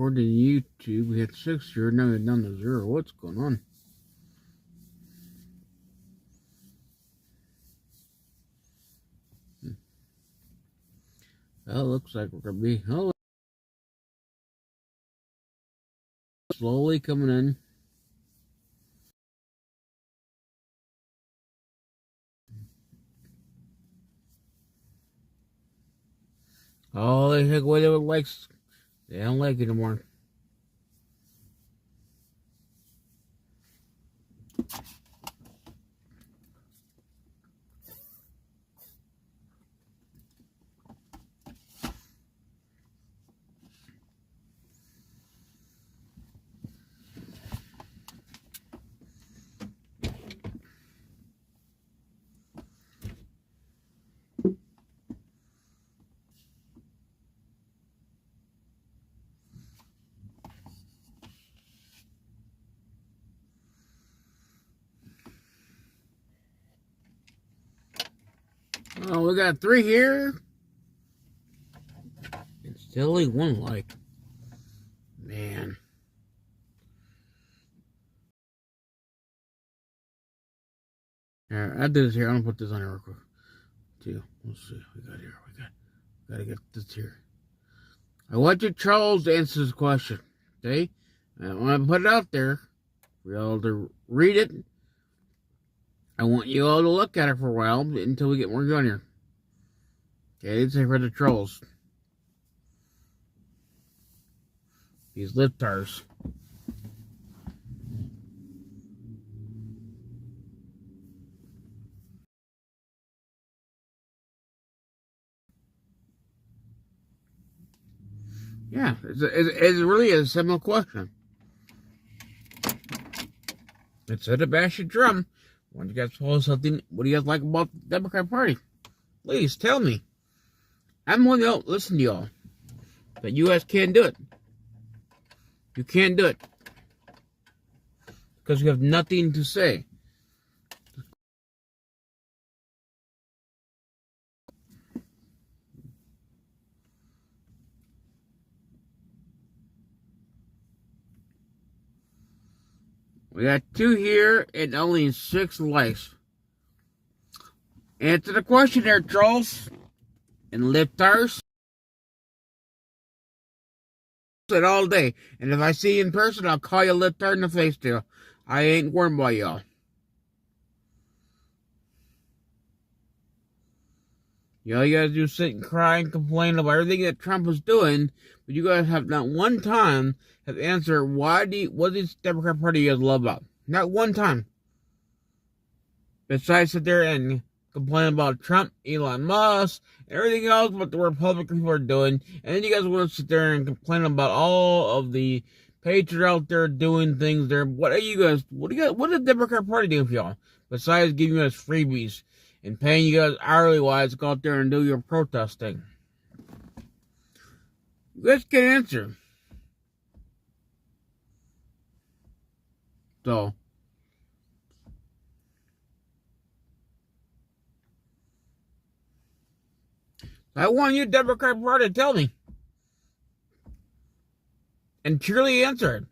according to YouTube, we had 6 here, now we're down to 0. What's going on? Well, looks like we're going to be slowly coming in. Oh, they took away their likes. They don't like it anymore. Oh, we got 3 here. And still only 1 like. Man. Alright, I did this here. I'm gonna put this on here real quick. 2. Let's see what we got here. We gotta get this here. I want you, Charles, to answer this question. Okay? And when I put it out there for y'all to read it, I want you all to look at it for a while until we get more going here. Okay, it's for the trolls. These libtards. Yeah, it's really a simple question. Instead of bash your drum, why don't you guys tell us something? What do you guys like about the Democrat Party? Please tell me. I'm willing to listen to y'all. But U.S. can't do it. You can't do it. Because you have nothing to say. We got 2 here and only 6 likes. Answer the question there, trolls and libtards. It all day. And if I see you in person, I'll call you a libtard in the face too. I ain't worried about y'all. All you guys do is sit and cry and complain about everything that Trump is doing, but you guys have not one time have answered what does Democrat Party you guys love about? Not one time. Besides sit there and complain about Trump, Elon Musk, and everything else what the Republican people are doing, and then you guys want to sit there and complain about all of the patriots out there doing things there. What does the Democrat Party do for y'all? Besides giving you guys freebies and paying you guys hourly wise to go out there and do your protesting. You guys can answer. So I want you, Democrat Party, to tell me. And truly answer it.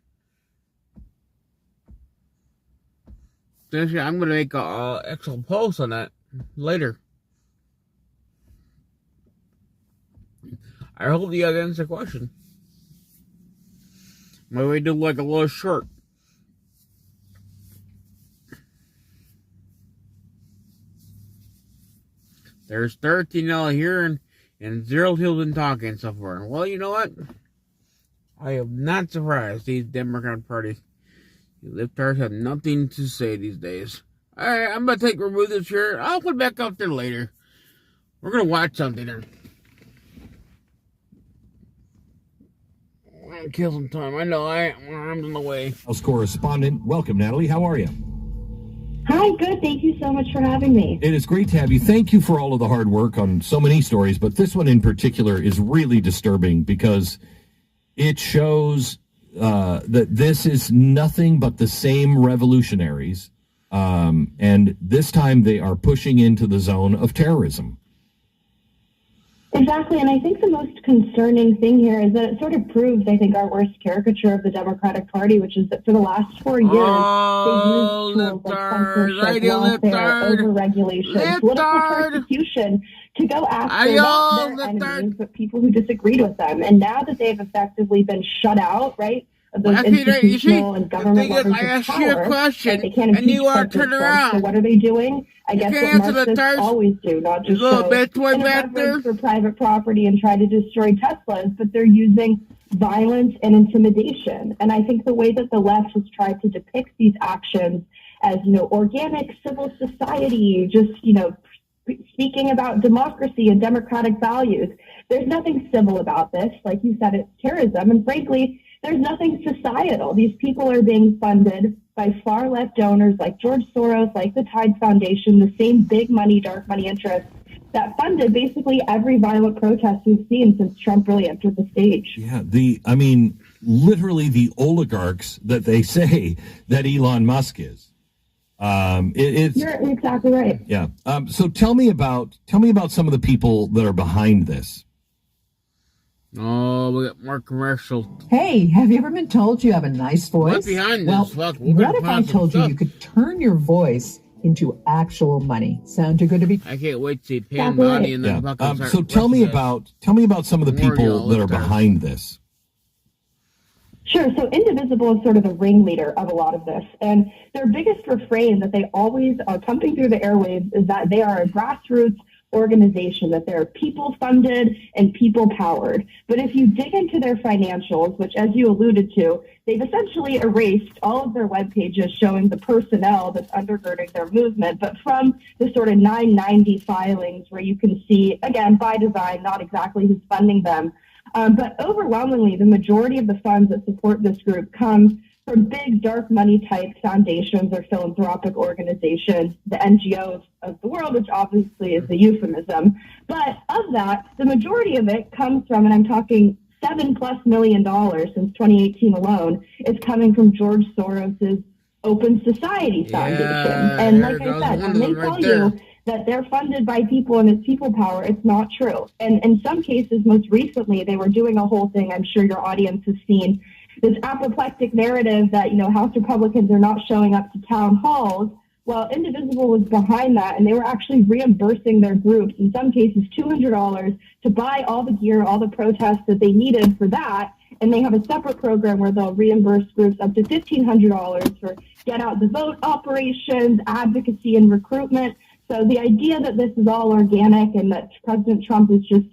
I'm going to make an actual post on that later. I hope you guys answer the question. Maybe we do like a little short. There's 13 out here and 0 people been talking so far. Well, you know what? I am not surprised these Democrat parties. The libtards have nothing to say these days. Alright, I'm going to remove this here. I'll put it back up there later. We're going to watch something there. I'm going to kill some time. I know I'm in the way. House correspondent. Welcome, Natalie. How are you? Hi, good. Thank you so much for having me. It is great to have you. Thank you for all of the hard work on so many stories, but this one in particular is really disturbing because it shows that this is nothing but the same revolutionaries, and this time they are pushing into the zone of terrorism. Exactly, and I think the most concerning thing here is that it sort of proves, I think, our worst caricature of the Democratic Party, which is that for the last 4 years, they used Oh, tools like libtard. censorship, Radio lawfare, libtard. overregulation, political Libtard. persecution to go after not Ayo, their libtard. enemies, but people who disagreed with them. And now that they've effectively been shut out, right, of Well, those actually, you see, institutional and the government thing is, levers I of asked you a power, right, question, they can't and impeach you want to President turn Trump. So around. what are they doing? I You guess can't what answer the Marxists thirst. always do, not You just little show bitch boy an back there. irreverence for private property and try to destroy Teslas, but they're using violence and intimidation. And I think the way that the left has tried to depict these actions as, organic civil society, just, speaking about democracy and democratic values, there's nothing civil about this. Like you said, it's terrorism. And frankly, there's nothing societal. These people are being funded by far left donors like George Soros, like the Tides Foundation, the same big money, dark money interests that funded basically every violent protest we've seen since Trump really entered the stage. Yeah, literally the oligarchs that they say that Elon Musk is. You're exactly right. Yeah. So tell me about some of the people that are behind this. Oh, we got more commercials. Hey, have you ever been told you have a nice voice? What's behind well, this? Fuck, what if I told you you could turn your voice into actual money? Sound too good to be? I can't wait to see Pam Bondi and then fucking start So tell me about some of the More people that are behind this. Sure. So Indivisible is sort of the ringleader of a lot of this. And their biggest refrain that they always are pumping through the airwaves is that they are a grassroots organization, that they're people funded and people powered. But if you dig into their financials, which as you alluded to, they've essentially erased all of their web pages showing the personnel that's undergirding their movement. But from the sort of 990 filings where you can see, again, by design, not exactly who's funding them, but overwhelmingly, the majority of the funds that support this group come from big dark money type foundations or philanthropic organizations, the NGOs of the world, which obviously is the euphemism. But of that, the majority of it comes from, and I'm talking $7+ million since 2018 alone, is coming from George Soros's Open Society Foundation. And like I said, when they tell you that they're funded by people and it's people power, it's not true. And in some cases, most recently, they were doing a whole thing, I'm sure your audience has seen, this apoplectic narrative that, House Republicans are not showing up to town halls. Well, Indivisible was behind that, and they were actually reimbursing their groups, in some cases $200, to buy all the gear, all the protests that they needed for that. And they have a separate program where they'll reimburse groups up to $1,500 for get out the vote operations, advocacy, and recruitment. So the idea that this is all organic and that President Trump is just,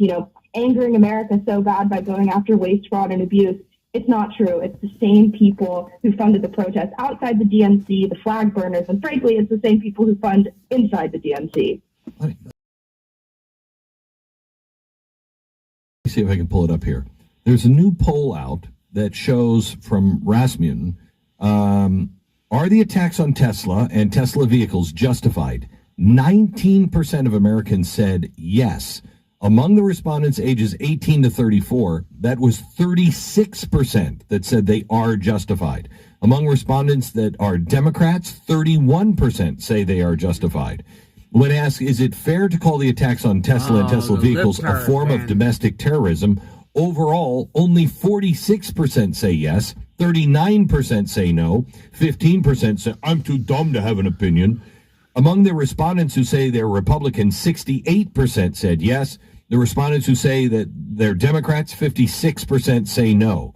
angering America so bad by going after waste, fraud, and abuse, it's not true. It's the same people who funded the protests outside the DNC, the flag burners, and frankly, it's the same people who fund inside the DNC. Let me see if I can pull it up here. There's a new poll out that shows from Rasmussen, are the attacks on Tesla and Tesla vehicles justified? 19% of Americans said yes. Among the respondents ages 18 to 34, that was 36% that said they are justified. Among respondents that are Democrats, 31% say they are justified. When asked, is it fair to call the attacks on Tesla and Tesla vehicles a form of domestic terrorism? Overall, only 46% say yes, 39% say no, 15% say, I'm too dumb to have an opinion. Among the respondents who say they're Republicans, 68% said yes. The respondents who say that they're Democrats, 56% say no.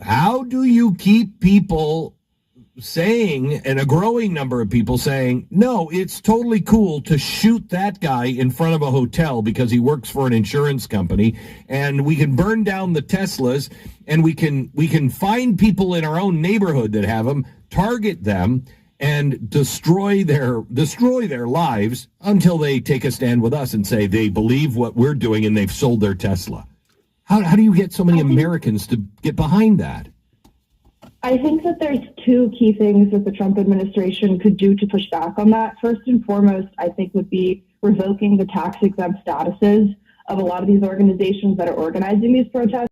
How do you keep people saying, and a growing number of people saying, no, it's totally cool to shoot that guy in front of a hotel because he works for an insurance company, and we can burn down the Teslas, and we can find people in our own neighborhood that have them, target them, and destroy their lives until they take a stand with us and say they believe what we're doing and they've sold their Tesla. How do you get so many Americans to get behind that? I think that there's two key things that the Trump administration could do to push back on that. First and foremost, I think would be revoking the tax-exempt statuses of a lot of these organizations that are organizing these protests.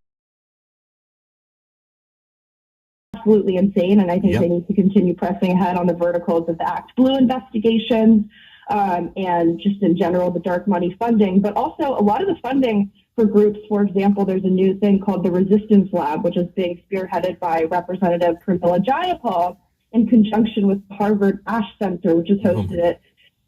Absolutely insane, and I think they need to continue pressing ahead on the verticals of the Act Blue investigations, and just in general, the dark money funding, but also a lot of the funding for groups. For example, there's a new thing called the Resistance Lab, which is being spearheaded by Representative Pramila Jayapal in conjunction with Harvard Ash Center, which has hosted it,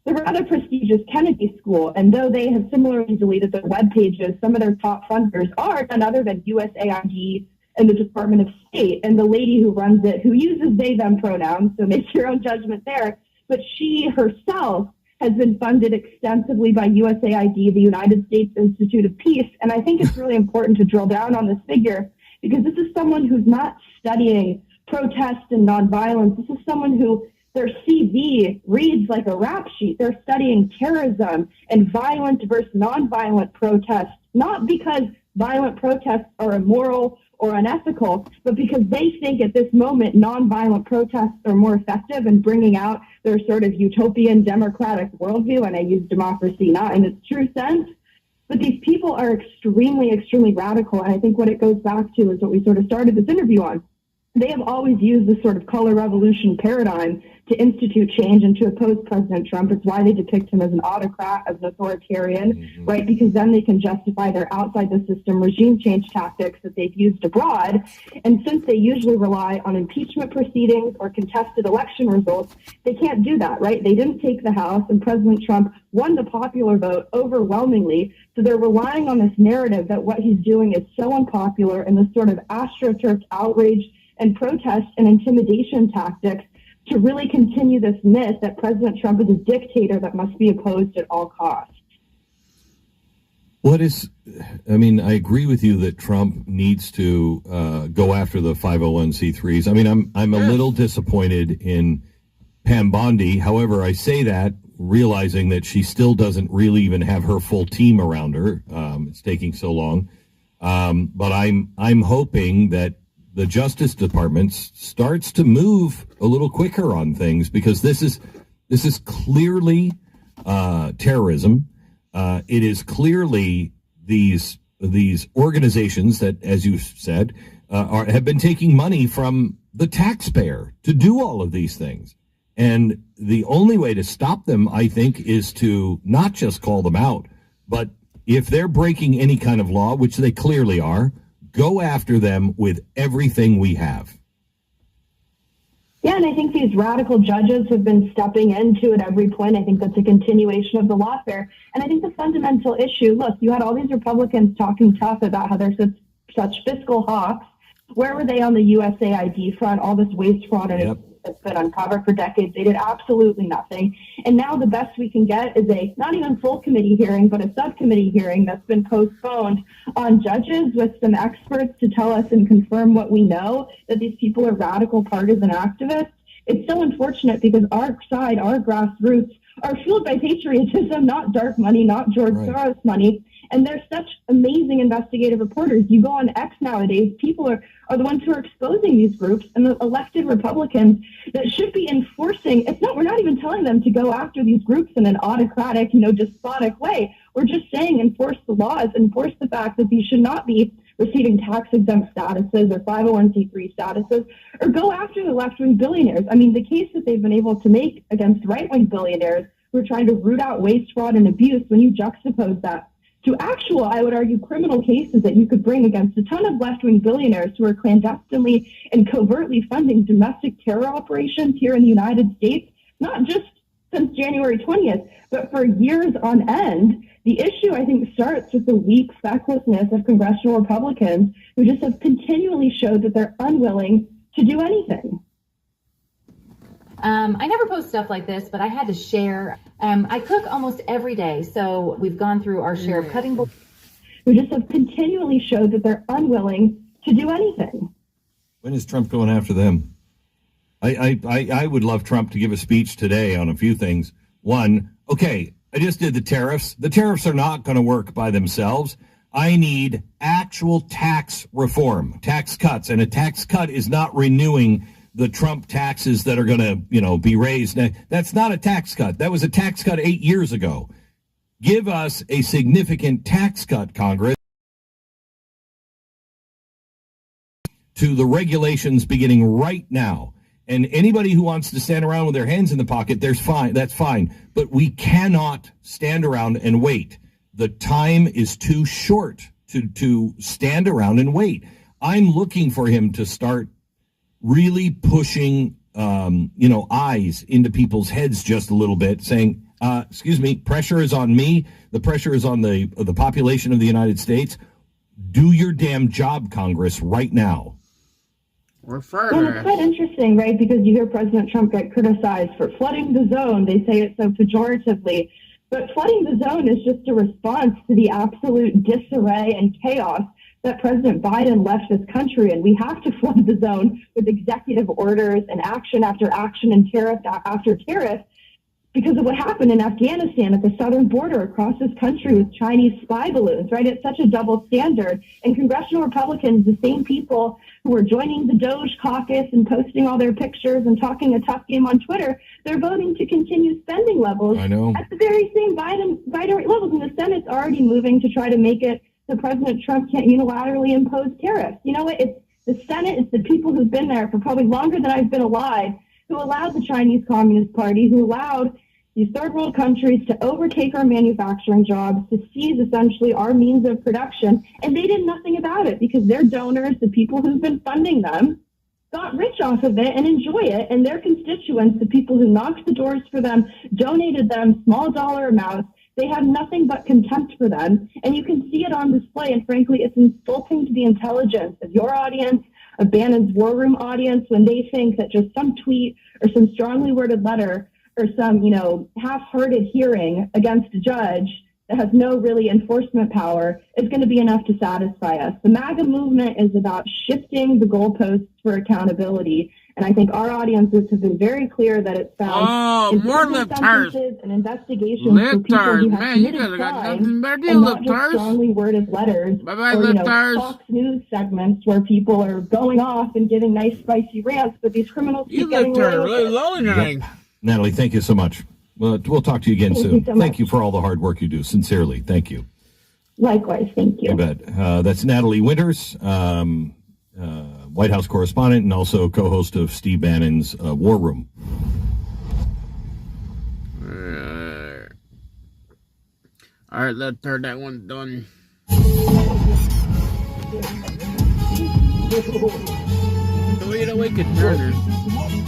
the rather prestigious Kennedy School. And though they have similarly deleted their web pages, some of their top funders are none other than USAID and the Department of State. And the lady who runs it, who uses they, them pronouns, so make your own judgment there, but she herself has been funded extensively by USAID, the United States Institute of Peace. And I think it's really important to drill down on this figure, because this is someone who's not studying protest and nonviolence. This is someone who their CV reads like a rap sheet. They're studying terrorism and violent versus nonviolent protests, not because violent protests are immoral or unethical, but because they think at this moment nonviolent protests are more effective in bringing out their sort of utopian democratic worldview. And I use democracy not in its true sense, but these people are extremely, extremely radical. And I think what it goes back to is what we sort of started this interview on. They have always used this sort of color revolution paradigm to institute change and to oppose President Trump. It's why they depict him as an autocrat, as an authoritarian, right? Because then they can justify their outside the system regime change tactics that they've used abroad. And since they usually rely on impeachment proceedings or contested election results, they can't do that, right? They didn't take the House, and President Trump won the popular vote overwhelmingly. So they're relying on this narrative that what he's doing is so unpopular, and this sort of astroturf outrage and protest and intimidation tactics to really continue this myth that President Trump is a dictator that must be opposed at all costs. I agree with you that Trump needs to go after the 501c3s. I mean, I'm a little disappointed in Pam Bondi. However, I say that realizing that she still doesn't really even have her full team around her. It's taking so long. But I'm hoping that the Justice Department starts to move a little quicker on things, because this is clearly terrorism. It is clearly these organizations that, as you said, have been taking money from the taxpayer to do all of these things. And the only way to stop them, I think, is to not just call them out, but if they're breaking any kind of law, which they clearly are, go after them with everything we have. Yeah, and I think these radical judges have been stepping into at every point. I think that's a continuation of the lawfare. And I think the fundamental issue, look, you had all these Republicans talking tough about how they're such fiscal hawks. Where were they on the USAID front? All this waste, fraud, and that's been uncovered for decades. They did absolutely nothing. And now the best we can get is a not even full committee hearing, but a subcommittee hearing that's been postponed on judges with some experts to tell us and confirm what we know, that these people are radical partisan activists. It's so unfortunate, because our side, our grassroots, are fueled by patriotism, not dark money, not George Soros money. And they're such amazing investigative reporters. You go on X nowadays, people are the ones who are exposing these groups, and the elected Republicans that should be enforcing. We're not even telling them to go after these groups in an autocratic, despotic way. We're just saying enforce the laws, enforce the fact that these should not be receiving tax-exempt statuses or 501c3 statuses, or go after the left-wing billionaires. I mean, the case that they've been able to make against right-wing billionaires who are trying to root out waste, fraud, and abuse, when you juxtapose that to actual, I would argue, criminal cases that you could bring against a ton of left-wing billionaires who are clandestinely and covertly funding domestic terror operations here in the United States, not just since January 20th, but for years on end. The issue, I think, starts with the weak fecklessness of congressional Republicans who just have continually showed that they're unwilling to do anything. I never post stuff like this, but I had to share. I cook almost every day, so we've gone through our share of cutting boards. Who just have continually showed that they're unwilling to do anything. When is Trump going after them? I would love Trump to give a speech today on a few things. One, okay, I just did the tariffs. The tariffs are not going to work by themselves. I need actual tax reform, tax cuts, and a tax cut is not renewing the Trump taxes that are going to, be raised. Now, that's not a tax cut. That was a tax cut 8 years ago. Give us a significant tax cut, Congress, to the regulations beginning right now. And anybody who wants to stand around with their hands in the pocket, that's fine. But we cannot stand around and wait. The time is too short to stand around and wait. I'm looking for him to start really pushing, eyes into people's heads just a little bit, saying, excuse me, pressure is on me. The pressure is on the population of the United States. Do your damn job, Congress, right now. We're Well, it's quite interesting, right? Because you hear President Trump get criticized for flooding the zone. They say it so pejoratively. But flooding the zone is just a response to the absolute disarray and chaos that President Biden left this country in. We have to flood the zone with executive orders and action after action and tariff after tariff because of what happened in Afghanistan at the southern border across this country with Chinese spy balloons, right? It's such a double standard. And congressional Republicans, the same people who are joining the Doge caucus and posting all their pictures and talking a tough game on Twitter, they're voting to continue spending levels at the very same Biden rate levels. And the Senate's already moving to try to make it so President Trump can't unilaterally impose tariffs. You know what? It's the Senate, it's the people who've been there for probably longer than I've been alive, who allowed the Chinese Communist Party, who allowed these third world countries to overtake our manufacturing jobs, to seize essentially our means of production. And they did nothing about it because their donors, the people who've been funding them, got rich off of it and enjoy it. And their constituents, the people who knocked the doors for them, donated them small dollar amounts, they have nothing but contempt for them. And you can see it on display. And frankly, it's insulting to the intelligence of your audience, of Bannon's War Room audience, when they think that just some tweet or some strongly worded letter or some, half-hearted hearing against a judge that has no really enforcement power is going to be enough to satisfy us. The MAGA movement is about shifting the goalposts for accountability. And I think our audiences have been very clear that it's found more liftards and investigations for people who have committed crime and not just strongly worded letters or Fox News segments where people are going off and giving nice spicy rants, but these criminals keep getting away with it. Natalie, thank you so much. We'll talk to you again soon. Thank you for all the hard work you do. Sincerely, thank you. Likewise, thank you. You bet. That's Natalie Winters, White House correspondent and also co-host of Steve Bannon's War Room. All right, let's turn that one done.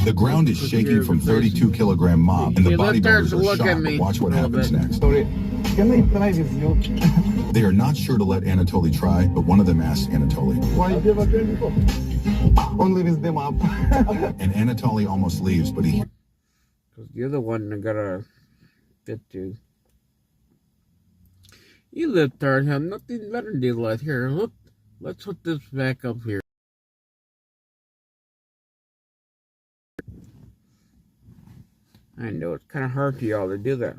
The ground is shaking from 32-kilogram mob, and the bodybuilders are shocked. But watch what happens next. They are not sure to let Anatoly try, but one of them asks Anatoly. And Anatoly almost leaves, but he... Because the other one I got a fit to. You live there, have nothing better to do like here. Look, let's put this back up here. I know it's kind of hard for y'all to do that.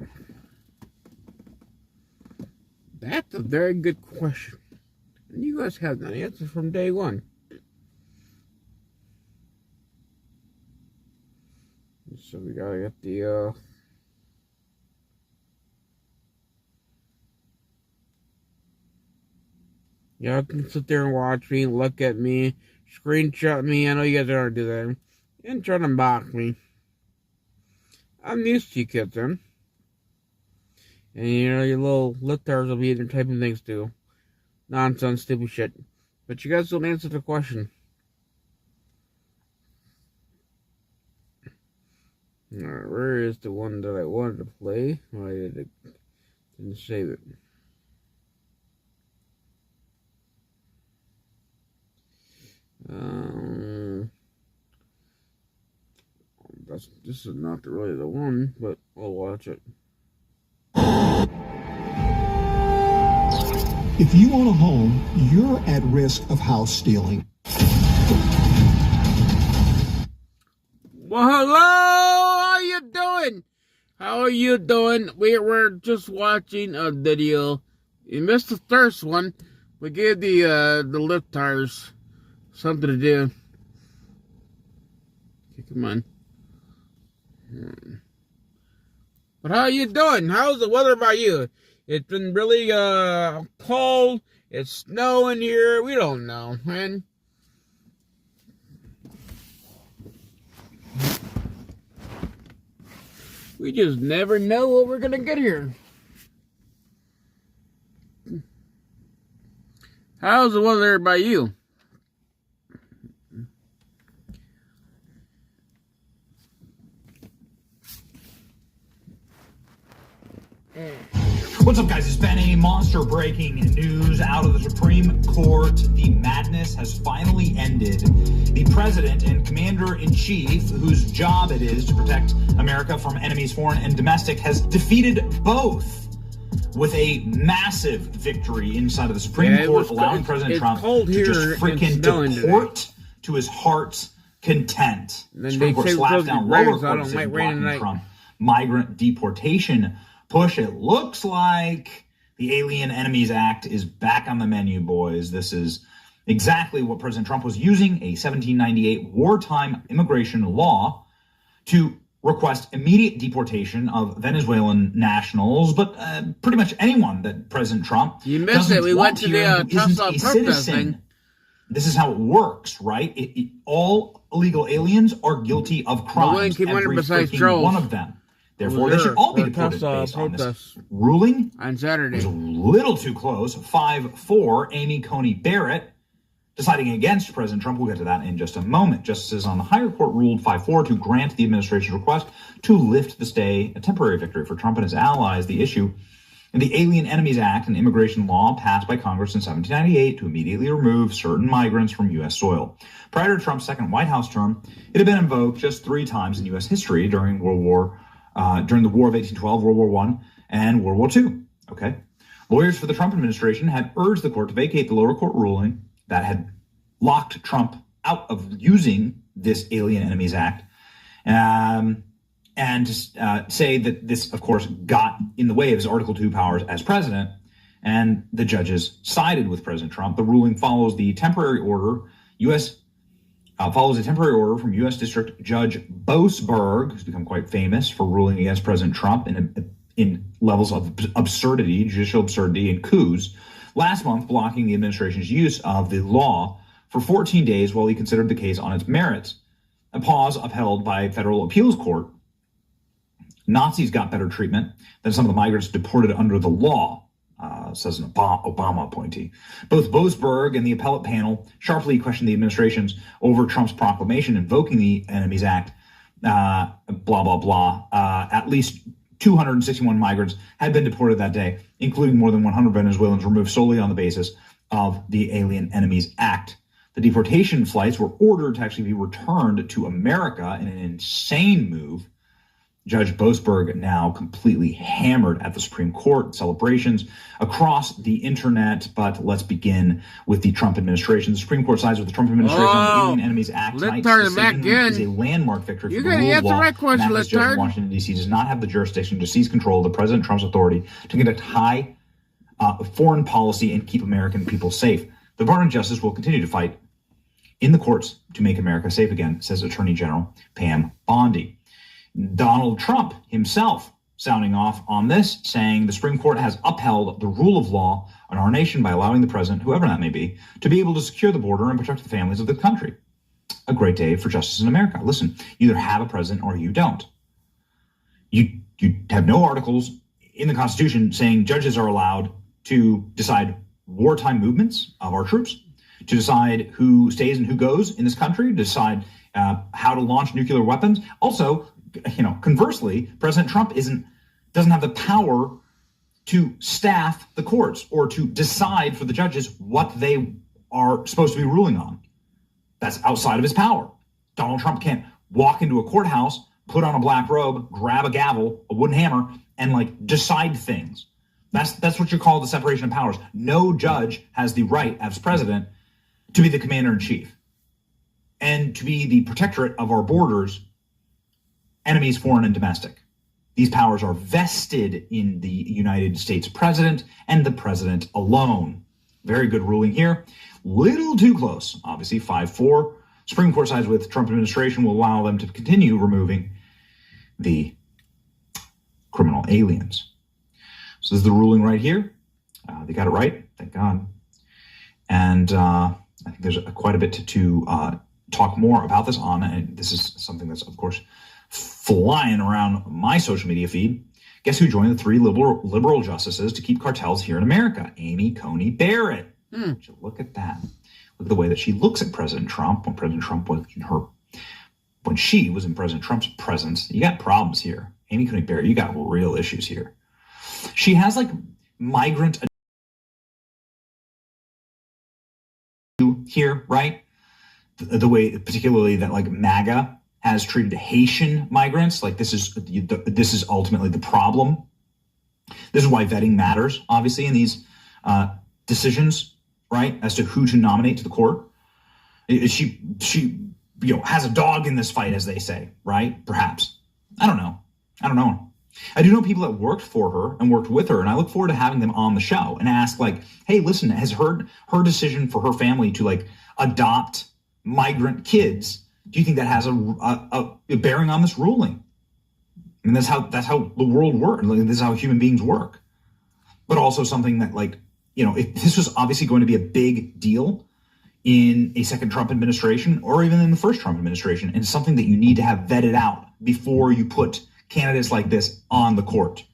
That's a very good question. And you guys have that answer from day one. So we gotta get the, y'all can sit there and watch me, look at me, screenshot me. I know you guys already do that. And try to mock me. I'm used to you kids, then. And your little liftards will be typing things too. Nonsense, stupid shit. But you guys don't answer the question. Alright, where is the one that I wanted to play? Oh, I didn't save it. This is not really the one, but we'll watch it. If you own a home, you're at risk of house stealing. Well, hello! How you doing? How are you doing? We're just watching a video. You missed the first one. We gave the liftards something to do. Okay, come on. But how you doing? How's the weather by you? It's been really cold. It's snowing here. We don't know, man. We just never know what we're going to get here. How's the weather by you? What's up, guys? It's Benny. Monster breaking news out of the Supreme Court. The madness has finally ended. The president and commander-in-chief, whose job it is to protect America from enemies, foreign and domestic, has defeated both with a massive victory inside of the Supreme Court, allowing President Trump to just freaking deport to his heart's content. The Supreme Court slapped down lower court decision blocking Trump migrant deportation push. It looks like the Alien Enemies Act is back on the menu, boys. This is exactly what President Trump was using, a 1798 wartime immigration law to request immediate deportation of Venezuelan nationals, but pretty much anyone that President Trump You missed it. We went to the Tesla protest thing. This is how it works, right? All illegal aliens are guilty of crimes. Every freaking one of them. Therefore, they should all be deported based on this ruling. On Saturday. It was a little too close. 5-4, Amy Coney Barrett deciding against President Trump. We'll get to that in just a moment. Justices on the higher court ruled 5-4 to grant the administration's request to lift the stay, a temporary victory for Trump and his allies. The issue in the Alien Enemies Act, an immigration law passed by Congress in 1798 to immediately remove certain migrants from U.S. soil. Prior to Trump's second White House term, it had been invoked just 3 times in U.S. history during the War of 1812, World War I, and World War II. Okay. Lawyers for the Trump administration had urged the court to vacate the lower court ruling that had locked Trump out of using this Alien Enemies Act, and to say that this, of course, got in the way of his Article 2 powers as president, and the judges sided with President Trump. The ruling follows the temporary order, follows a temporary order from U.S. District Judge Boasberg, who's become quite famous for ruling against President Trump in levels of absurdity, judicial absurdity, and coups, last month blocking the administration's use of the law for 14 days while he considered the case on its merits, a pause upheld by a federal appeals court. Nazis got better treatment than some of the migrants deported under the law, says an Obama appointee. Both Boasberg and the appellate panel sharply questioned the administration's over Trump's proclamation invoking the Enemies Act, blah, blah, blah. At least 261 migrants had been deported that day, including more than 100 Venezuelans removed solely on the basis of the Alien Enemies Act. The deportation flights were ordered to actually be returned to America in an insane move. Judge Boasberg now completely hammered at the Supreme Court, celebrations across the internet. But let's begin with the Trump administration. The Supreme Court sides with the Trump administration on the Alien Enemies Act. Tonight's decision is a landmark victory for the rule of law. Right question, and Judge Washington, D.C. does not have the jurisdiction to seize control of the President Trump's authority to conduct high foreign policy and keep American people safe. The Department of Justice will continue to fight in the courts to make America safe again, says Attorney General Pam Bondi. Donald Trump himself sounding off on this, saying the Supreme Court has upheld the rule of law in our nation by allowing the president, whoever that may be, to be able to secure the border and protect the families of the country. A great day for justice in America. Listen, you either have a president or you don't. You have no articles in the Constitution saying judges are allowed to decide wartime movements of our troops, to decide who stays and who goes in this country, to decide how to launch nuclear weapons. Also, conversely, President Trump doesn't have the power to staff the courts or to decide for the judges what they are supposed to be ruling on. That's outside of his power. Donald Trump can't walk into a courthouse, put on a black robe, grab a gavel, a wooden hammer, and decide things. That's what you call the separation of powers. No judge has the right as president to be the commander in chief and to be the protectorate of our borders, enemies, foreign and domestic. These powers are vested in the United States president and the president alone. Very good ruling here. Little too close. Obviously, 5-4. Supreme Court sides with Trump administration will allow them to continue removing the criminal aliens. So this is the ruling right here. They got it right. Thank God. And I think there's quite a bit to talk more about this on. And this is something that's, of course, flying around my social media feed. Guess who joined the 3 liberal justices to keep cartels here in America? Amy Coney Barrett. Look at that. Look at the way that she looks at President Trump when President Trump was when she was in President Trump's presence. You got problems here. Amy Coney Barrett, you got real issues here. She has like migrant here, right? The way, particularly that like MAGA has treated Haitian migrants. Like this is ultimately the problem. This is why vetting matters, obviously, in these decisions, right, as to who to nominate to the court. She has a dog in this fight, as they say, right? Perhaps. I don't know. I do know people that worked for her and worked with her, and I look forward to having them on the show and ask, like, hey, listen, has her decision for her family to like adopt migrant kids, do you think that has a bearing on this ruling? I mean, that's how the world works. Like, this is how human beings work. But also something that, like, if this was obviously going to be a big deal in a second Trump administration or even in the first Trump administration, and something that you need to have vetted out before you put candidates like this on the court.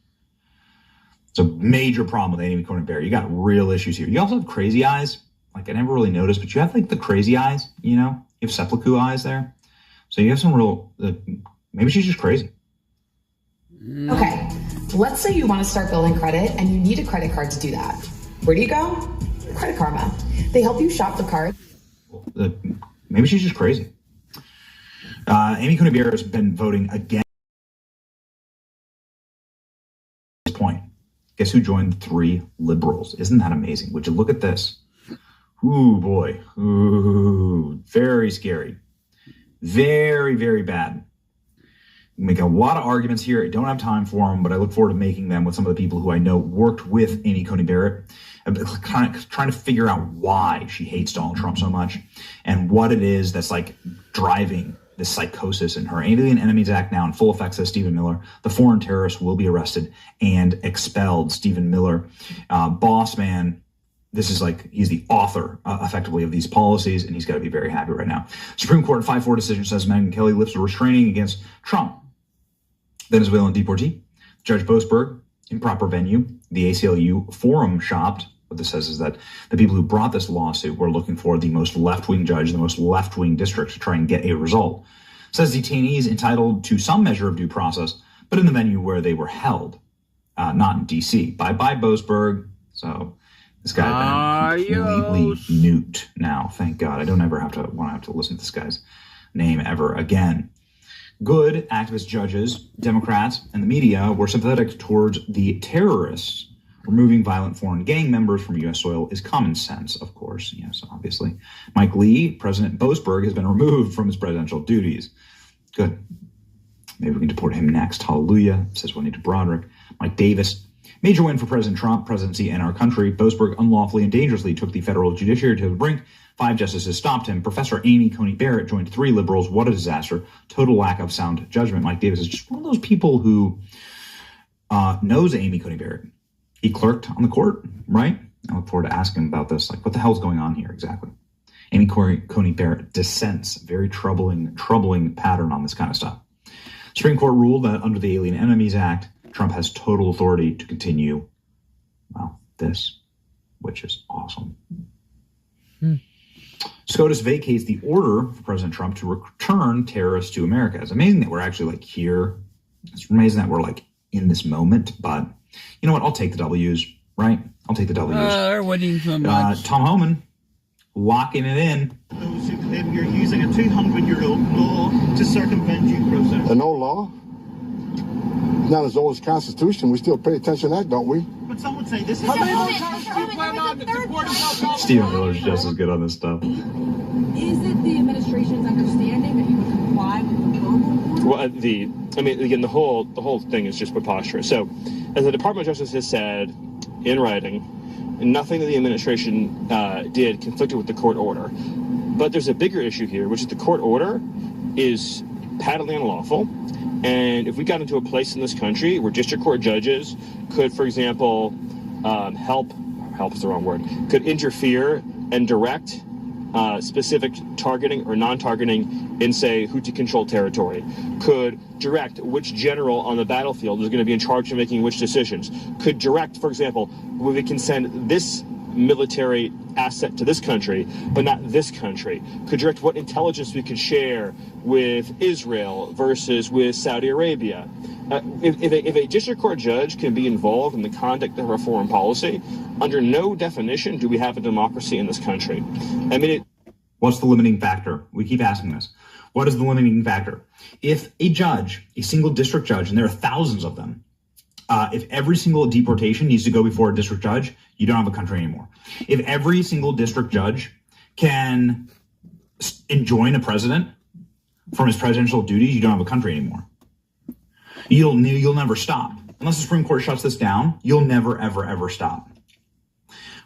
It's a major problem with Amy Coney Barrett. You got real issues here. You also have crazy eyes. Like, I never really noticed, but you have like the crazy eyes, you have seppuku eyes there. So you have some real, maybe she's just crazy. Okay, let's say you want to start building credit and you need a credit card to do that. Where do you go? Credit Karma. They help you shop the cards. Maybe she's just crazy. Amy Coney Barrett has been voting against this point. Guess who joined the 3 liberals? Isn't that amazing? Would you look at this? Ooh, boy. Ooh, very scary. Very, very bad. We make a lot of arguments here. I don't have time for them, but I look forward to making them with some of the people who I know worked with Amy Coney Barrett. I'm kind of trying to figure out why she hates Donald Trump so much and what it is that's like driving this psychosis in her. Alien Enemies Act now in full effect, says Stephen Miller. The foreign terrorists will be arrested and expelled. Stephen Miller, boss man. This is like, he's the author, effectively, of these policies, and he's got to be very happy right now. Supreme Court 5-4 decision says Megyn Kelly lifts a restraining against Trump. Venezuelan deportee, Judge Boasberg, improper venue. The ACLU forum shopped. What this says is that the people who brought this lawsuit were looking for the most left-wing judge, the most left-wing district, to try and get a result. Says detainees entitled to some measure of due process, but in the venue where they were held, not in D.C. Bye-bye, Boasberg. So this guy completely nuked now. Thank God. I don't ever want to have to listen to this guy's name ever again. Good activist judges, Democrats, and the media were sympathetic towards the terrorists. Removing violent foreign gang members from U.S. soil is common sense, of course. Yes, obviously. Mike Lee, President Boasberg, has been removed from his presidential duties. Good. Maybe we can deport him next. Hallelujah, says Juanita Broderick. Mike Davis. Major win for President Trump, presidency, and our country. Boasberg unlawfully and dangerously took the federal judiciary to the brink. 5 justices stopped him. Professor Amy Coney Barrett joined 3 liberals. What a disaster. Total lack of sound judgment. Mike Davis is just one of those people who knows Amy Coney Barrett. He clerked on the court, right? I look forward to asking him about this. Like, what the hell's going on here exactly? Amy Coney Barrett dissents. Very troubling pattern on this kind of stuff. Supreme Court ruled that under the Alien Enemies Act, Trump has total authority to continue, well, this, which is awesome. SCOTUS vacates the order for President Trump to return terrorists to America. It's amazing that we're actually like here. It's amazing that we're like in this moment, but you know what? I'll take the W's, right? I'll take the W's. They're winning so much. Tom Homan locking it in. Those who claim you're using a 200-year-old law to circumvent due process. An old law? Not as old as the Constitution. We still pay attention to that, don't we? But some would say this is... Stephen Miller's just as good on this stuff. Is it the administration's understanding that you would comply with the verbal order? Well, again, the whole thing is just preposterous. So, as the Department of Justice has said in writing, nothing that the administration did conflicted with the court order. But there's a bigger issue here, which is the court order is patently unlawful. And if we got into a place in this country where district court judges could, for example, help is the wrong word, could interfere and direct specific targeting or non-targeting in, say, Houthi-controlled territory, could direct which general on the battlefield is going to be in charge of making which decisions, could direct, for example, we can send this military asset to this country, but not this country, could direct what intelligence we could share with Israel versus with Saudi Arabia. If a district court judge can be involved in the conduct of our foreign policy, under no definition do we have a democracy in this country. I mean, what's the limiting factor? We keep asking this. What is the limiting factor? If a judge, a single district judge, and there are thousands of them, if every single deportation needs to go before a district judge, you don't have a country anymore. If every single district judge can enjoin a president from his presidential duties, you don't have a country anymore. You'll never stop. Unless the Supreme Court shuts this down, you'll never, ever, ever stop.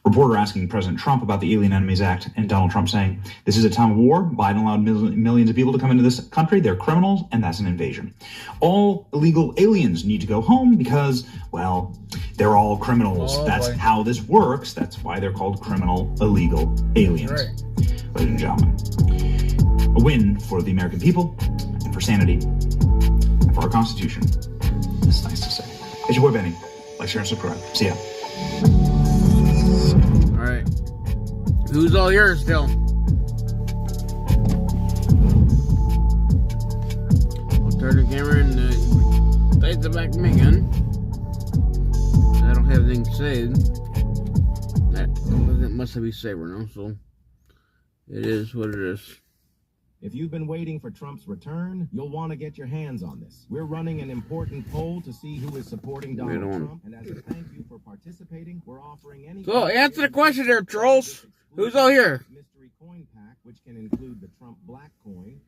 Reporter asking President Trump about the Alien Enemies Act, and Donald Trump saying, this is a time of war. Biden allowed millions of people to come into this country. They're criminals, and that's an invasion. All illegal aliens need to go home because, well, they're all criminals. That's how this works. That's why they're called criminal illegal aliens. Right. Ladies and gentlemen, a win for the American people and for sanity and for our Constitution. It's nice to say. It's your boy Benny. Like, share, and subscribe. See ya. Alright. Who's all here still? I'll turn the camera and face it back to me again. I don't have anything to say. That must be saber now, so it is what it is. If you've been waiting for Trump's return, you'll want to get your hands on this. We're running an important poll to see who is supporting Donald Trump. And as a thank you for participating, we're offering any... So, answer the question there, trolls. Who's all here? Mystery coin pack, which can include the Trump black coin.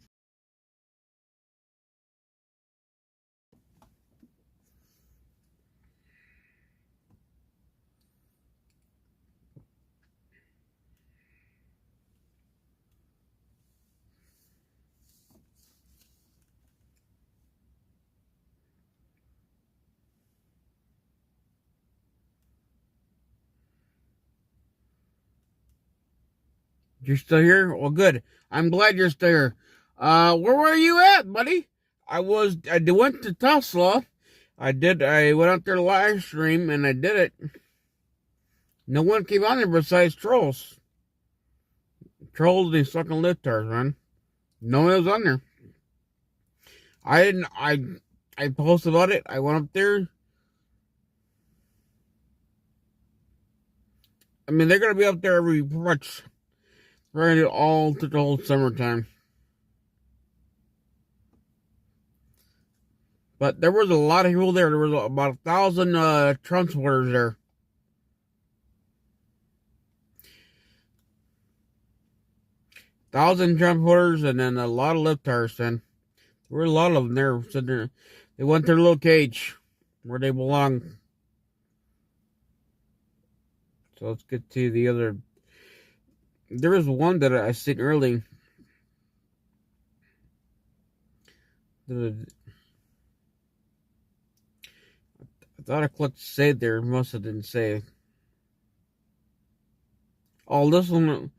You're still here? Well, good. I'm glad you're still here. Where were you at, buddy? I went to Tesla. I went out there to live stream and I did it. No one came on there besides trolls. Trolls and these fucking libtards, man. No one was on there. I posted about it. I went up there. I mean, they're gonna be up there pretty much. We're going to do all through the whole summertime. But there was a lot of people there. There was about 1,000 Trump supporters there. Thousand Trump supporters and then a lot of libtards. Then there were a lot of them there sitting there. They went to their little cage where they belong. So let's get to the other. There was one that I seen early. I thought I clicked save there. Must have didn't save. Oh, this was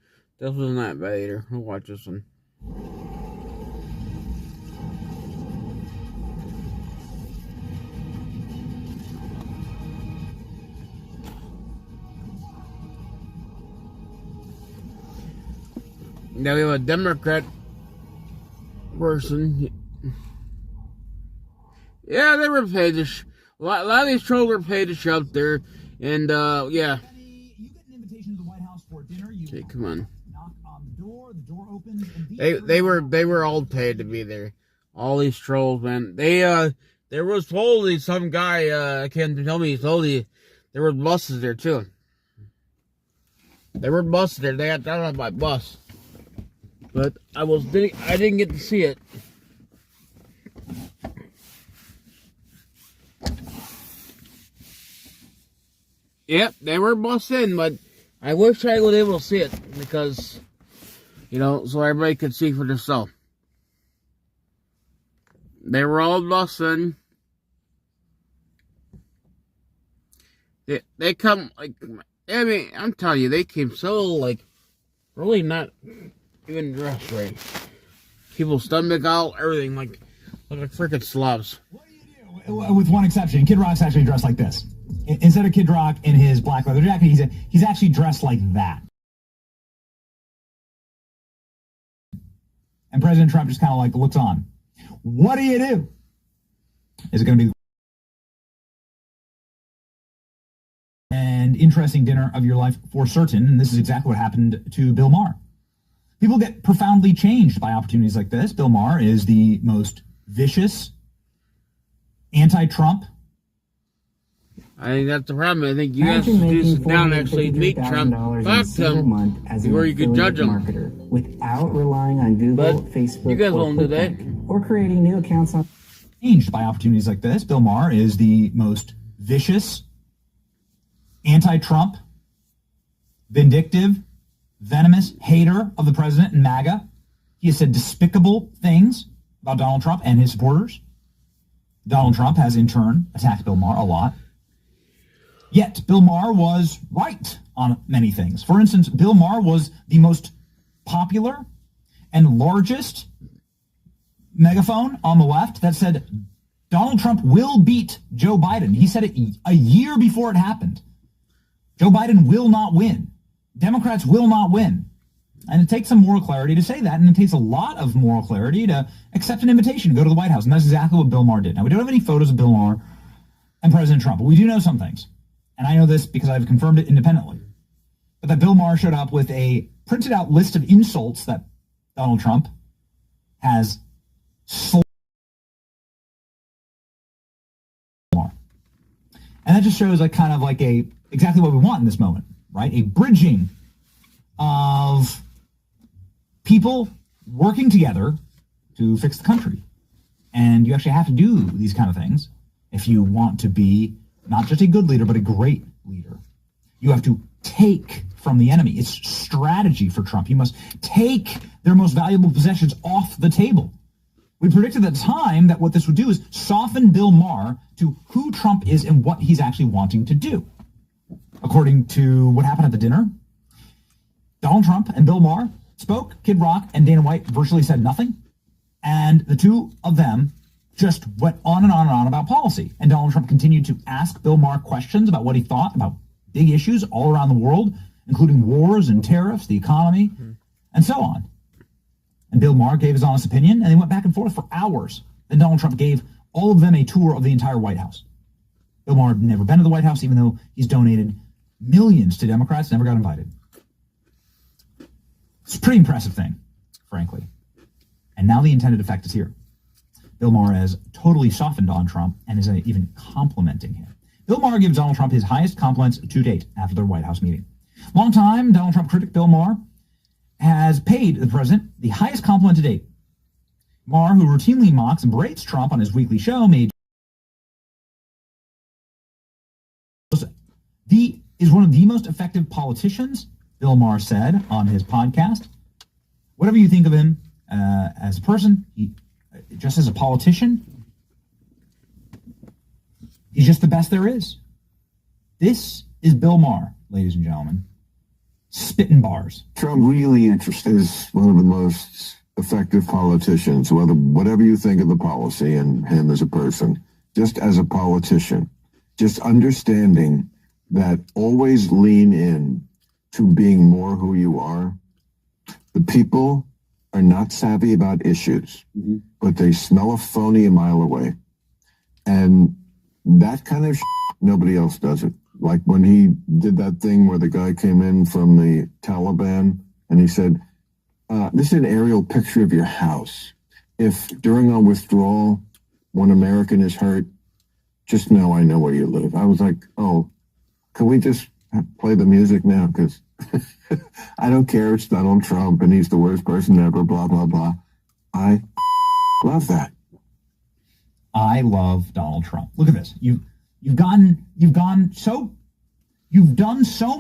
not bad either. I'll watch this one. Now we have a Democrat person. Yeah, they were paid to a lot of these trolls were paid to show up there, and yeah. Okay, come on. They were all paid to be there. All these trolls, man. There was totally some guy can't tell me totally there were buses there too. There were buses there. They got down on my bus. But I didn't get to see it. Yep, they were bussed in, but I wish I was able to see it because, so everybody could see for themselves. They were all bussed in. They come I'm telling you, they came so really not even dressed right. People stomach out, everything, like freaking slobs. With one exception, Kid Rock's actually dressed like this. Instead of Kid Rock in his black leather jacket, he's actually dressed like that. And President Trump just kind of like looks on. What do you do? Is it going to be an interesting dinner of your life for certain? And this is exactly what happened to Bill Maher. People get profoundly changed by opportunities like this. Bill Maher is the most vicious, anti-Trump. I think that's the problem. I think you guys should do sit down and actually meet Trump, talk to him, before you can judge him. Without relying on Google, Facebook, you guys won't do that. Or creating new accounts on. Changed by opportunities like this. Bill Maher is the most vicious, anti-Trump, vindictive, venomous hater of the president and MAGA. He has said despicable things about Donald Trump and his supporters. Donald Trump has in turn attacked Bill Maher a lot. Yet Bill Maher was right on many things. For instance, Bill Maher was the most popular and largest megaphone on the left that said Donald Trump will beat Joe Biden. He said it a year before it happened. Joe Biden will not win. Democrats will not win. And it takes some moral clarity to say that, and it takes a lot of moral clarity to accept an invitation to go to the White House, and that's exactly what Bill Maher did. Now, we don't have any photos of Bill Maher and President Trump, but we do know some things. And I know this because I've confirmed it independently. But that Bill Maher showed up with a printed out list of insults that Donald Trump has And that just shows exactly what we want in this moment, right? A bridging of people working together to fix the country. And you actually have to do these kind of things if you want to be not just a good leader, but a great leader. You have to take from the enemy. It's strategy for Trump. You must take their most valuable possessions off the table. We predicted at the time that what this would do is soften Bill Maher to who Trump is and what he's actually wanting to do. According to what happened at the dinner, Donald Trump and Bill Maher spoke. Kid Rock and Dana White virtually said nothing. And the two of them just went on and on and on about policy. And Donald Trump continued to ask Bill Maher questions about what he thought about big issues all around the world, including wars and tariffs, the economy, and so on. And Bill Maher gave his honest opinion, and they went back and forth for hours. Then Donald Trump gave all of them a tour of the entire White House. Bill Maher had never been to the White House, even though he's donated millions to Democrats, never got invited. It's a pretty impressive thing, frankly. And now the intended effect is here. Bill Maher has totally softened on Trump and is even complimenting him. Bill Maher gives Donald Trump his highest compliments to date after their White House meeting. Longtime Donald Trump critic Bill Maher has paid the president the highest compliment to date. Maher, who routinely mocks and berates Trump on his weekly show, is one of the most effective politicians, Bill Maher said on his podcast. Whatever you think of him as a person, just as a politician, he's just the best there is. This is Bill Maher, ladies and gentlemen. Spitting bars. Trump really is one of the most effective politicians, whatever you think of the policy and him as a person, just as a politician, just understanding that always lean in to being more who you are. The people are not savvy about issues, but they smell a phony a mile away. And that kind of nobody else does it. Like when he did that thing where the guy came in from the Taliban and he said, this is an aerial picture of your house. If during our withdrawal, one American is hurt, just know I know where you live. I was like, oh, can we just play the music now? Because I don't care. It's Donald Trump and he's the worst person ever, blah, blah, blah. I love that. I love Donald Trump. Look at this. You've done so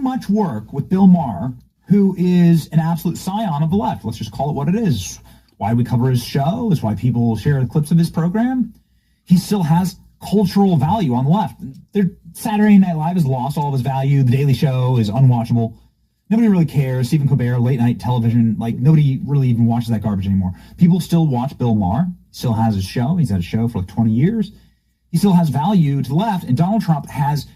much work with Bill Maher, who is an absolute scion of the left. Let's just call it what it is. Why we cover his show is why people share the clips of his program. He still has cultural value on the left. Saturday Night Live has lost all of his value. The Daily Show is unwatchable. Nobody really cares. Stephen Colbert, late night television, like nobody really even watches that garbage anymore. People still watch Bill Maher. Still has his show. He's had a show for like 20 years. He still has value to the left. And Donald Trump has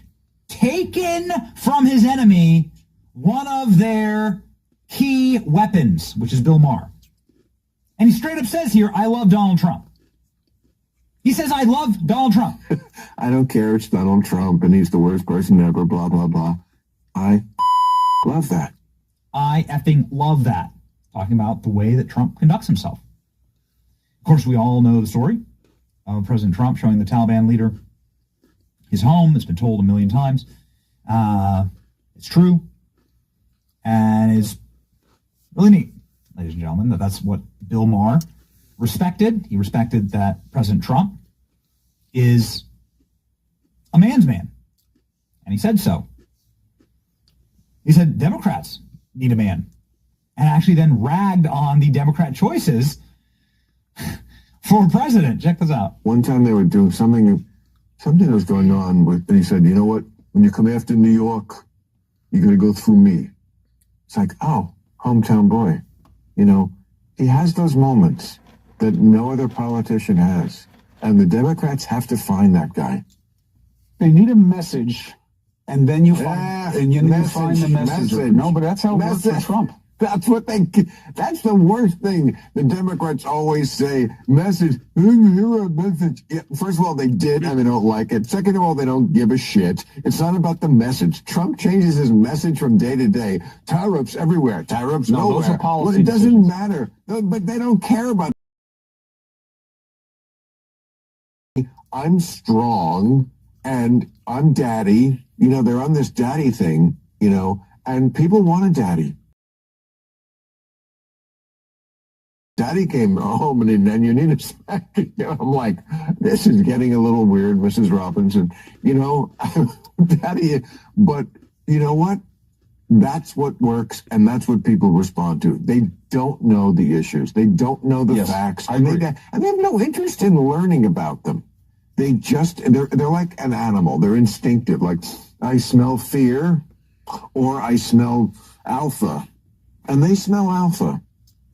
taken from his enemy one of their key weapons, which is Bill Maher. And he straight up says here, I love Donald Trump. He says, I love Donald Trump. I don't care. It's Donald Trump, and he's the worst person ever, blah, blah, blah. I love that. I effing love that. Talking about the way that Trump conducts himself. Of course, we all know the story of President Trump showing the Taliban leader his home. It's been told a million times. It's true. And it's really neat, ladies and gentlemen, that's what Bill Maher respected. He respected that President Trump is a man's man. And he said so. He said Democrats need a man. And actually then ragged on the Democrat choices for president. Check this out. One time they were doing something was going on with, and he said, you know what? When you come after New York, you're going to go through me. It's like, oh, hometown boy. You know, he has those moments that no other politician has. And the Democrats have to find that guy. They need a message, and then you find, find the message. No, but that's how it works for Trump. That's the worst thing. The Democrats always say, message, message. Yeah, first of all, they did, and they don't like it. Second of all, they don't give a shit. It's not about the message. Trump changes his message from day to day. Tariffs everywhere. Tariffs nowhere. Those are policy well, it doesn't decisions. matter. But they don't care about it. I'm strong, and I'm daddy. You know, they're on this daddy thing, you know, and people want a daddy. Daddy came home and then you need a smack. You know, I'm like, this is getting a little weird, Mrs. Robinson. You know, Daddy, but you know what? That's what works, and that's what people respond to. They don't know the issues. They don't know the facts. And they have no interest in learning about them. They're like an animal. They're instinctive. Like, I smell fear or I smell alpha. And they smell alpha.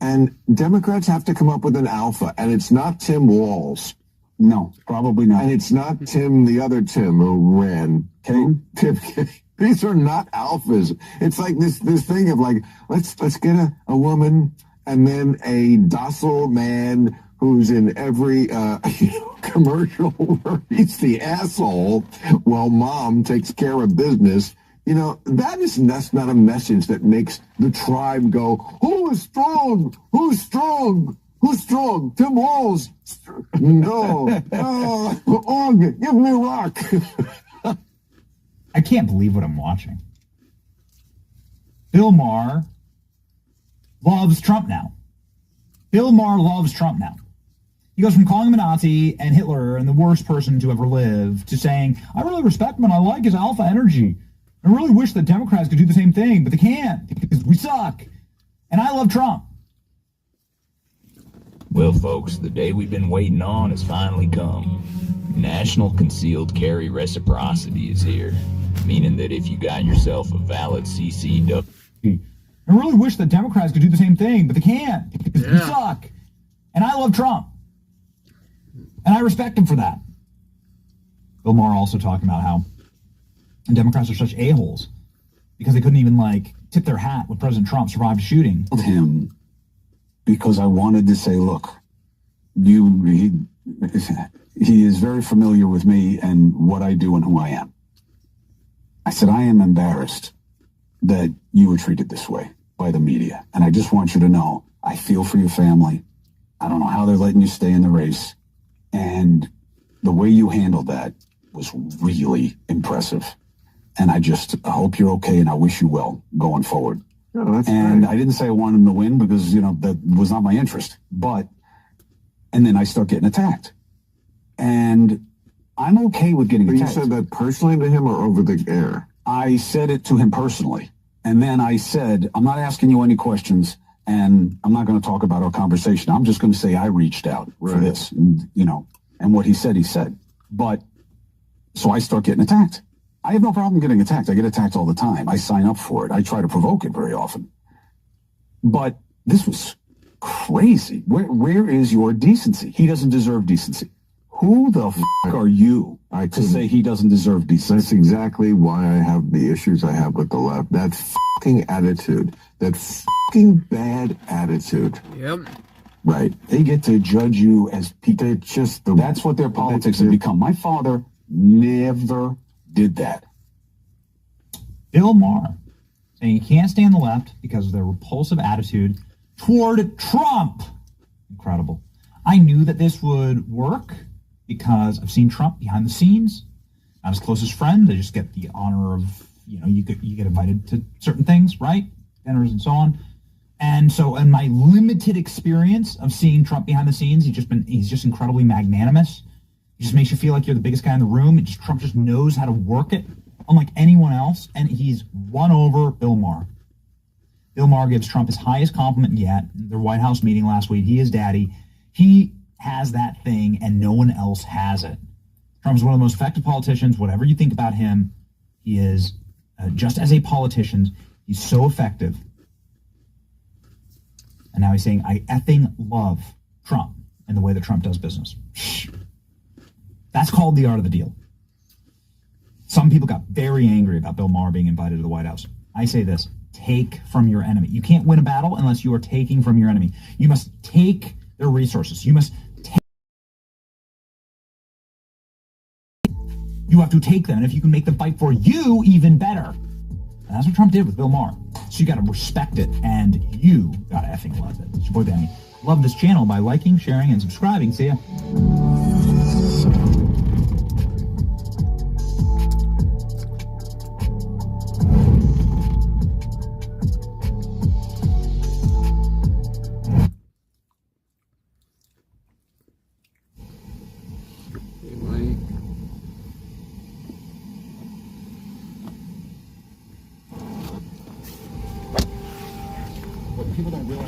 And Democrats have to come up with an alpha, and it's not Tim Walz. No, probably not. And it's not Tim, the other Tim who ran. Tim. These are not alphas. It's like this thing of like, let's get a woman and then a docile man who's in every commercial where he's the asshole while mom takes care of business. You know, that's not a message that makes the tribe go, who is strong? Who's strong? Who's strong? Tim Walz. No. Give me a rock. I can't believe what I'm watching. Bill Maher loves Trump now. Bill Maher loves Trump now. He goes from calling him a Nazi and Hitler and the worst person to ever live to saying, I really respect him and I like his alpha energy. I really wish that Democrats could do the same thing, but they can't because we suck. And I love Trump. Well, folks, the day we've been waiting on has finally come. National Concealed Carry Reciprocity is here, meaning that if you got yourself a valid CCW... I really wish that Democrats could do the same thing, but they can't because we suck. And I love Trump. And I respect him for that. Bill Maher also talking about how Democrats are such a-holes because they couldn't even, tip their hat when President Trump survived a shooting. Him because I wanted to say, look, he is very familiar with me and what I do and who I am. I said, I am embarrassed that you were treated this way by the media. And I just want you to know, I feel for your family. I don't know how they're letting you stay in the race. And the way you handled that was really impressive. And I hope you're okay, and I wish you well going forward. Oh, that's and great. I didn't say I wanted him to win because, that was not my interest. And then I start getting attacked. And I'm okay with getting attacked. You said that personally to him or over the air? I said it to him personally. And then I said, I'm not asking you any questions, and I'm not going to talk about our conversation. I'm just going to say I reached out for this, and what he said, he said. But so I start getting attacked. I have no problem getting attacked. I get attacked all the time. I sign up for it. I try to provoke it very often. But this was crazy. Where is your decency? He doesn't deserve decency. Who the f*** are you to say he doesn't deserve decency? That's exactly why I have the issues I have with the left. That fucking attitude. That fucking bad attitude. Yep. Right. They get to judge you as people. That's what their politics have become. My father never did that. Bill Maher saying he can't stand the left because of their repulsive attitude toward Trump. Incredible. I knew that this would work because I've seen Trump behind the scenes. Not his closest friend. They just get the honor of, you get invited to certain things, right? Dinners and so on. And so in my limited experience of seeing Trump behind the scenes, he's just incredibly magnanimous. He just makes you feel like you're the biggest guy in the room. Trump just knows how to work it, unlike anyone else, and he's won over Bill Maher. Bill Maher gives Trump his highest compliment yet. Their White House meeting last week, he is daddy. He has that thing, and no one else has it. Trump is one of the most effective politicians. Whatever you think about him, he is, just as a politician, he's so effective. And now he's saying, I effing love Trump and the way that Trump does business. That's called the art of the deal. Some people got very angry about Bill Maher being invited to the White House. I say this, take from your enemy. You can't win a battle unless you are taking from your enemy. You must take their resources. You have to take them. And if you can make them fight for you, even better. And that's what Trump did with Bill Maher. So you got to respect it, and you got to effing love it. It's your boy Danny. Love this channel by liking, sharing, and subscribing. See ya.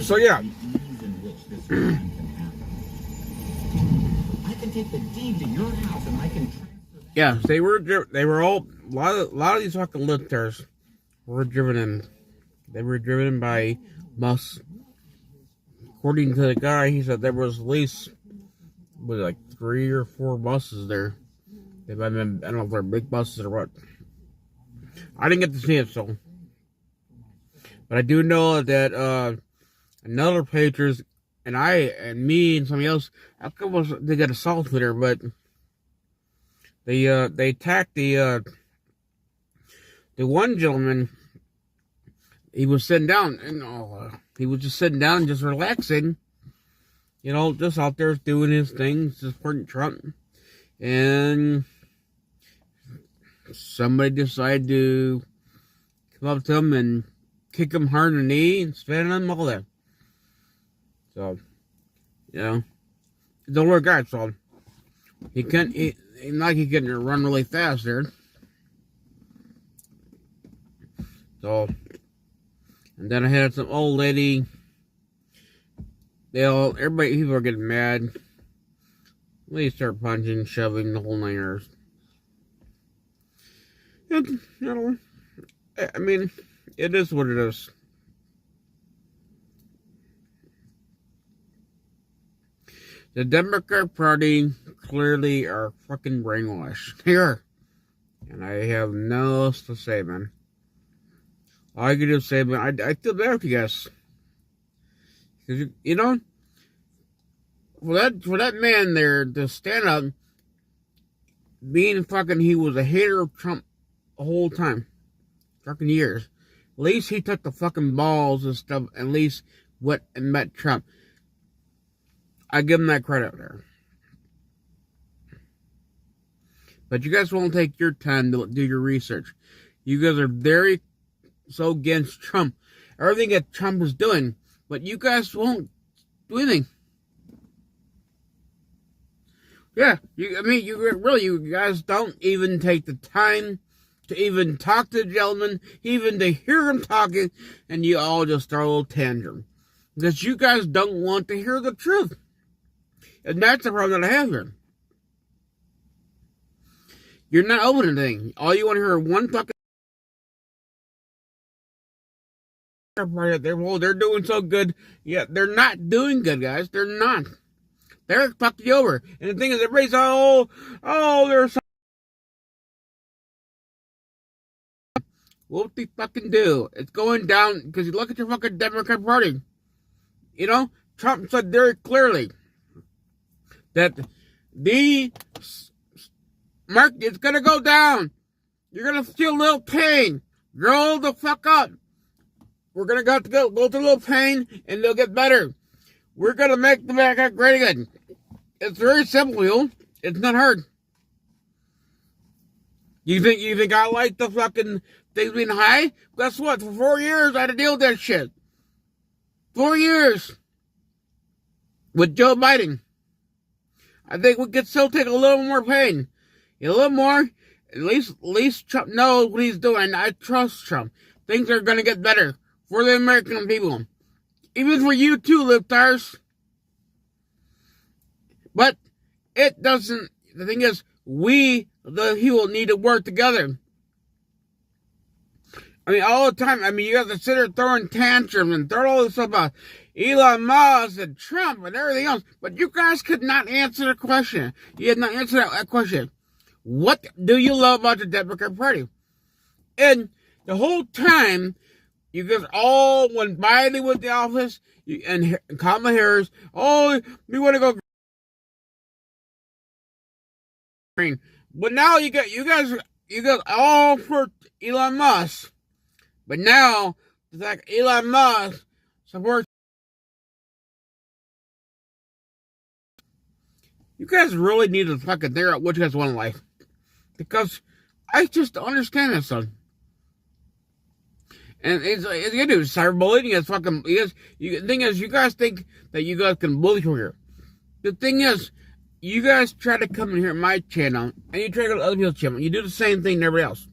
So yeah. I can take the deed to your house and I can. Yeah, they were all a lot of these fucking lifters were driven in. They were driven by bus. According to the guy, he said there was at least like 3 or 4 buses there. They might have been, I don't know if they're big buses or what. I didn't get to see it, so. But I do know that another Patriots and me and somebody else, they got assaulted there, but they attacked the one gentleman. He was sitting down, and he was just sitting down, just relaxing, just out there doing his thing, supporting Trump, and somebody decided to come up to him and kick him hard in the knee and spit on him, all that. So, he's an older guy, so he couldn't run really fast there. So, and then I had some old lady. People are getting mad. They start punching, shoving, the whole 9 yards. I mean, it is what it is. The Democrat Party clearly are fucking brainwashed. They are. And I have no else to say, man. All I can do is say, man, I feel bad for you guys. Because, for that man there to stand up, he was a hater of Trump the whole time. Fucking years. At least he took the fucking balls and stuff, at least went and met Trump. I give him that credit there. But you guys won't take your time to do your research. You guys are so against Trump. Everything that Trump is doing. But you guys won't do anything. Yeah, you guys don't even take the time to even talk to the gentleman, even to hear him talking, and you all just throw a little tantrum. Because you guys don't want to hear the truth. And that's the problem that I have here. You're not opening anything. All you want to hear are one fucking party. They're doing so good. Yeah, they're not doing good, guys. They're not. They're fucked you over. And the thing is, everybody's they're so. What they fucking do? It's going down because you look at your fucking Democrat Party. You know, Trump said very clearly that the market is gonna go down. You're gonna feel a little pain. Grow the fuck up. We're gonna go through a little pain, and they'll get better. We're gonna make the market great again. It's very simple, yo. It's not hard. You think I like the fucking things being high? Guess what? For 4 years, I had to deal with that shit. 4 years with Joe Biden. I think we could still take a little more pain. A little more. At least Trump knows what he's doing. I trust Trump. Things are going to get better for the American people. Even for you too, libtards. But it doesn't. The thing is, we, the people, need to work together. I mean, all the time. I mean, you have to sit there throwing tantrums and throwing all this stuff about Elon Musk and Trump and everything else. But you guys could not answer the question. You had not answered that question. What do you love about the Democrat Party? And the whole time, you guys all, when Biden was in the office, and Kamala Harris, we want to go green. But now you guys all for Elon Musk. But now, it's like Elon Musk supports. You guys really need to fucking figure out what you guys want in life. Because I just don't understand this, son. And it's you do cyberbullying is fucking. The thing is, you guys think that you guys can bully people here. The thing is, you guys try to come in here at my channel, and you try to go to other people's channel. You do the same thing to everybody else.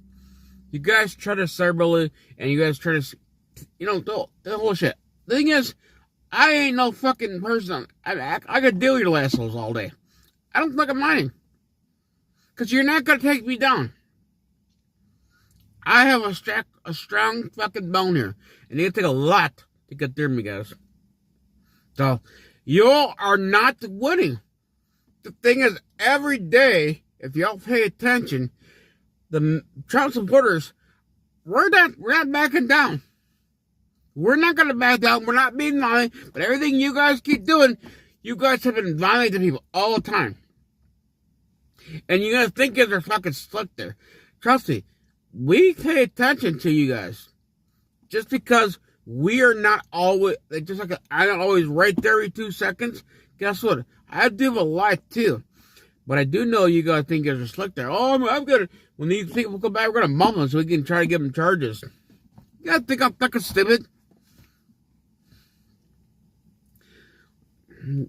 You guys try to cyberbully, and you guys try to, the whole shit. The thing is, I ain't no fucking person. I could deal with your assholes all day. I don't fucking mind. Because you're not going to take me down. I have a strong fucking bone here. And it'll take a lot to get through me, guys. So, you are not winning. The thing is, every day, if y'all pay attention, the Trump supporters, we're not backing down. We're not going to back down. We're not being violent. But everything you guys keep doing, you guys have been violent to people all the time. And you guys think you're fucking slick there. Trust me, we pay attention to you guys. Just because we are not always, just like I'm not always right there every 2 seconds. Guess what? I do a lot too. But I do know you guys think you're slick there. I'm gonna, when these people come back, we're gonna bump them so we can try to give them charges. You guys think I'm fucking stupid?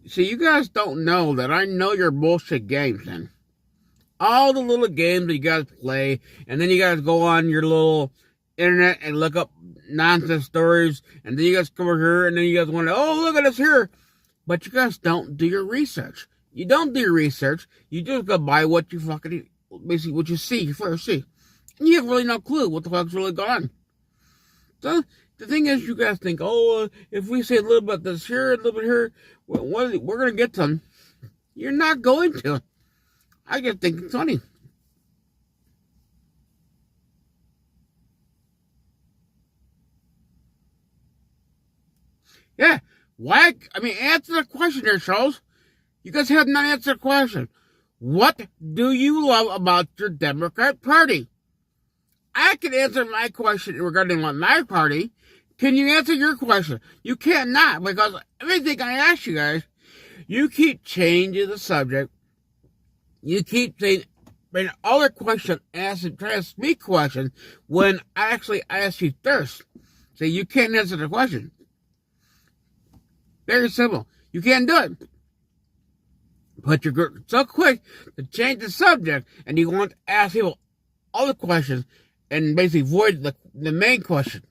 See, you guys don't know that I know your bullshit games, then. All the little games that you guys play, and then you guys go on your little internet and look up nonsense stories, and then you guys come over here, and then you guys want to, look at us here. But you guys don't do your research. You don't do your research. You just go by what you fucking, basically what you see, first see. And you have really no clue what the fuck's really going on. So, the thing is, you guys think, if we say a little bit this here, a little bit here, we're going to get some. You're not going to. I just think it's funny. Yeah. Why? I mean, answer the question here, Charles. You guys have not answered the question. What do you love about your Democrat Party? I can answer my question regarding my party. Can you answer your question? You cannot, because everything I ask you guys, you keep changing the subject. You keep saying other question, try to ask me question when I actually ask you first. So you can't answer the question. Very simple. You can't do it. But you're so quick to change the subject, and you want to ask people other questions and basically avoid the main question.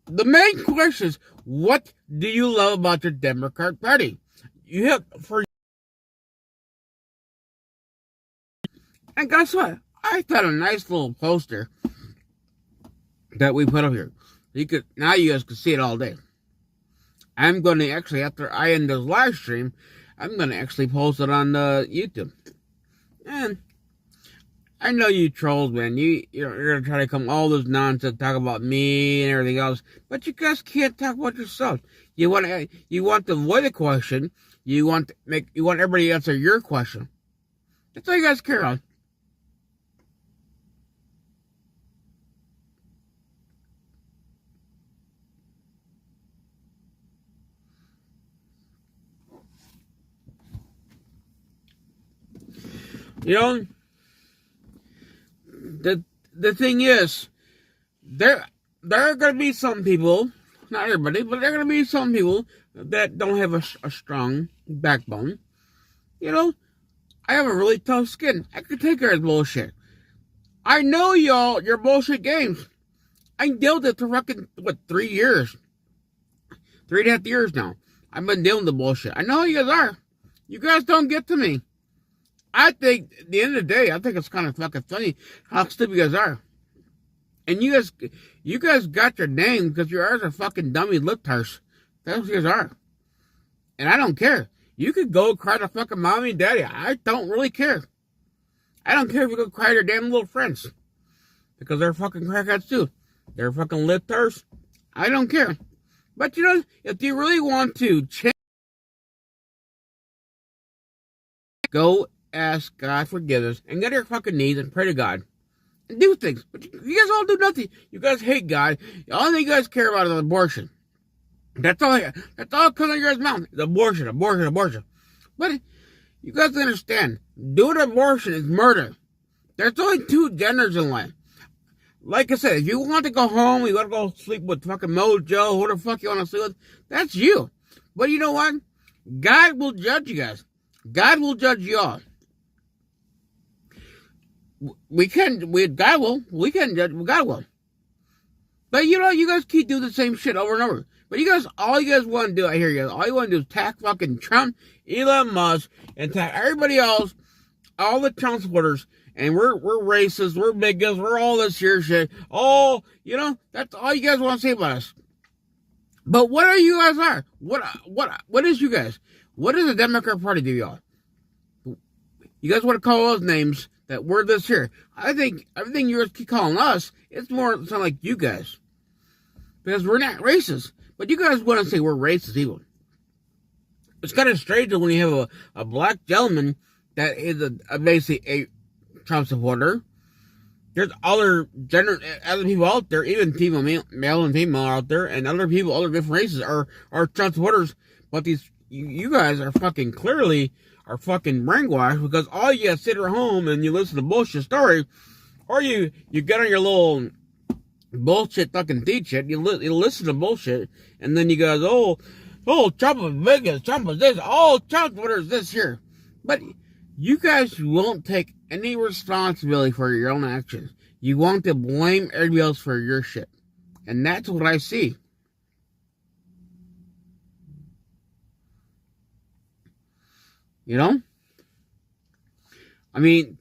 The main question is, what do you love about your Democrat Party? You have, And guess what? I found a nice little poster that we put up here. You guys can see it all day. I'm going to actually, after I end this live stream, I'm going to actually post it on YouTube. And I know you trolls, man. You're going to try to come all this nonsense, talk about me and everything else. But you guys can't talk about yourself. You want to avoid a question. You want everybody to answer your question. That's all you guys care about. You know, the thing is, there are going to be some people, not everybody, but there are going to be some people that don't have a strong backbone. You know, I have a really tough skin. I can take care of bullshit. I know y'all, your bullshit games. I dealt with it for fucking, 3 years? 3.5 years now. I've been dealing with the bullshit. I know how you guys are. You guys don't get to me. I think, at the end of the day, I think it's kind of fucking funny how stupid you guys are. And you guys got your name because you guys are fucking dummy lip-tarts. That's what you guys are. And I don't care. You could go cry to fucking mommy and daddy. I don't really care. I don't care if you go cry to your damn little friends. Because they're fucking crackheads too. They're fucking lip-tarts. I don't care. But you know, if you really want to change, go ask God forgiveness and get on your fucking knees and pray to God. And do things. But you guys all do nothing. You guys hate God. The only thing you guys care about is abortion. That's all comes out of your guys' mouth. It's abortion, abortion, abortion. But you guys understand, doing abortion is murder. There's only 2 genders in life. Like I said, if you want to go home, you want to go sleep with fucking Mojo, who the fuck you want to sleep with, that's you. But you know what? God will judge you guys. God will judge y'all. God will. But you know, you guys keep doing the same shit over and over. But all you guys want to do, I hear you, all you want to do is attack fucking Trump, Elon Musk, and attack everybody else, all the Trump supporters, and we're racist, we're bigots, we're all this here shit. Oh, you know, that's all you guys want to say about us. But what are you guys are? What is you guys? What does the Democrat Party do, y'all? You guys want to call those names that we're this here. I think everything you guys keep calling us, it's more sound like you guys. Because we're not racist. But you guys want to say we're racist even. It's kind of strange when you have a black gentleman that is basically a Trump supporter. There's other people out there, even male and female out there, and other people, other different races are Trump supporters. But you guys are fucking clearly are fucking brainwashed because all you guys sit at home and you listen to bullshit story, or you get on your little bullshit fucking shit, you listen to bullshit, and then you guys, oh, Trump is biggest, Trump is this, oh, Trump supporters this here. But you guys won't take any responsibility for your own actions. You want to blame everybody else for your shit. And that's what I see. You know? I mean,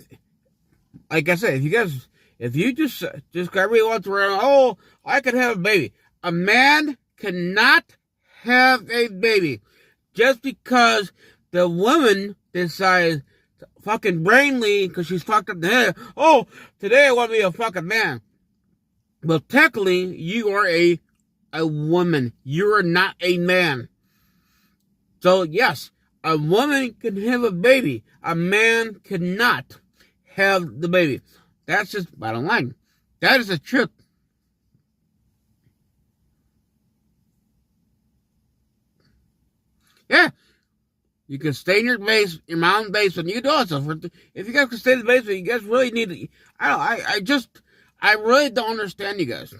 like I said, if you just everybody wants to run, oh, I could have a baby. A man cannot have a baby just because the woman decides fucking brainly because she's fucked up the head. Oh, today I want to be a fucking man. Well, technically, you are a woman. You are not a man. So, yes, a woman can have a baby. A man cannot have the baby. That's just bottom line. That is the truth. Yeah. You can stay in your mountain basement. You can do all stuff. If you guys can stay in the basement, you guys really need to. I really don't understand you guys.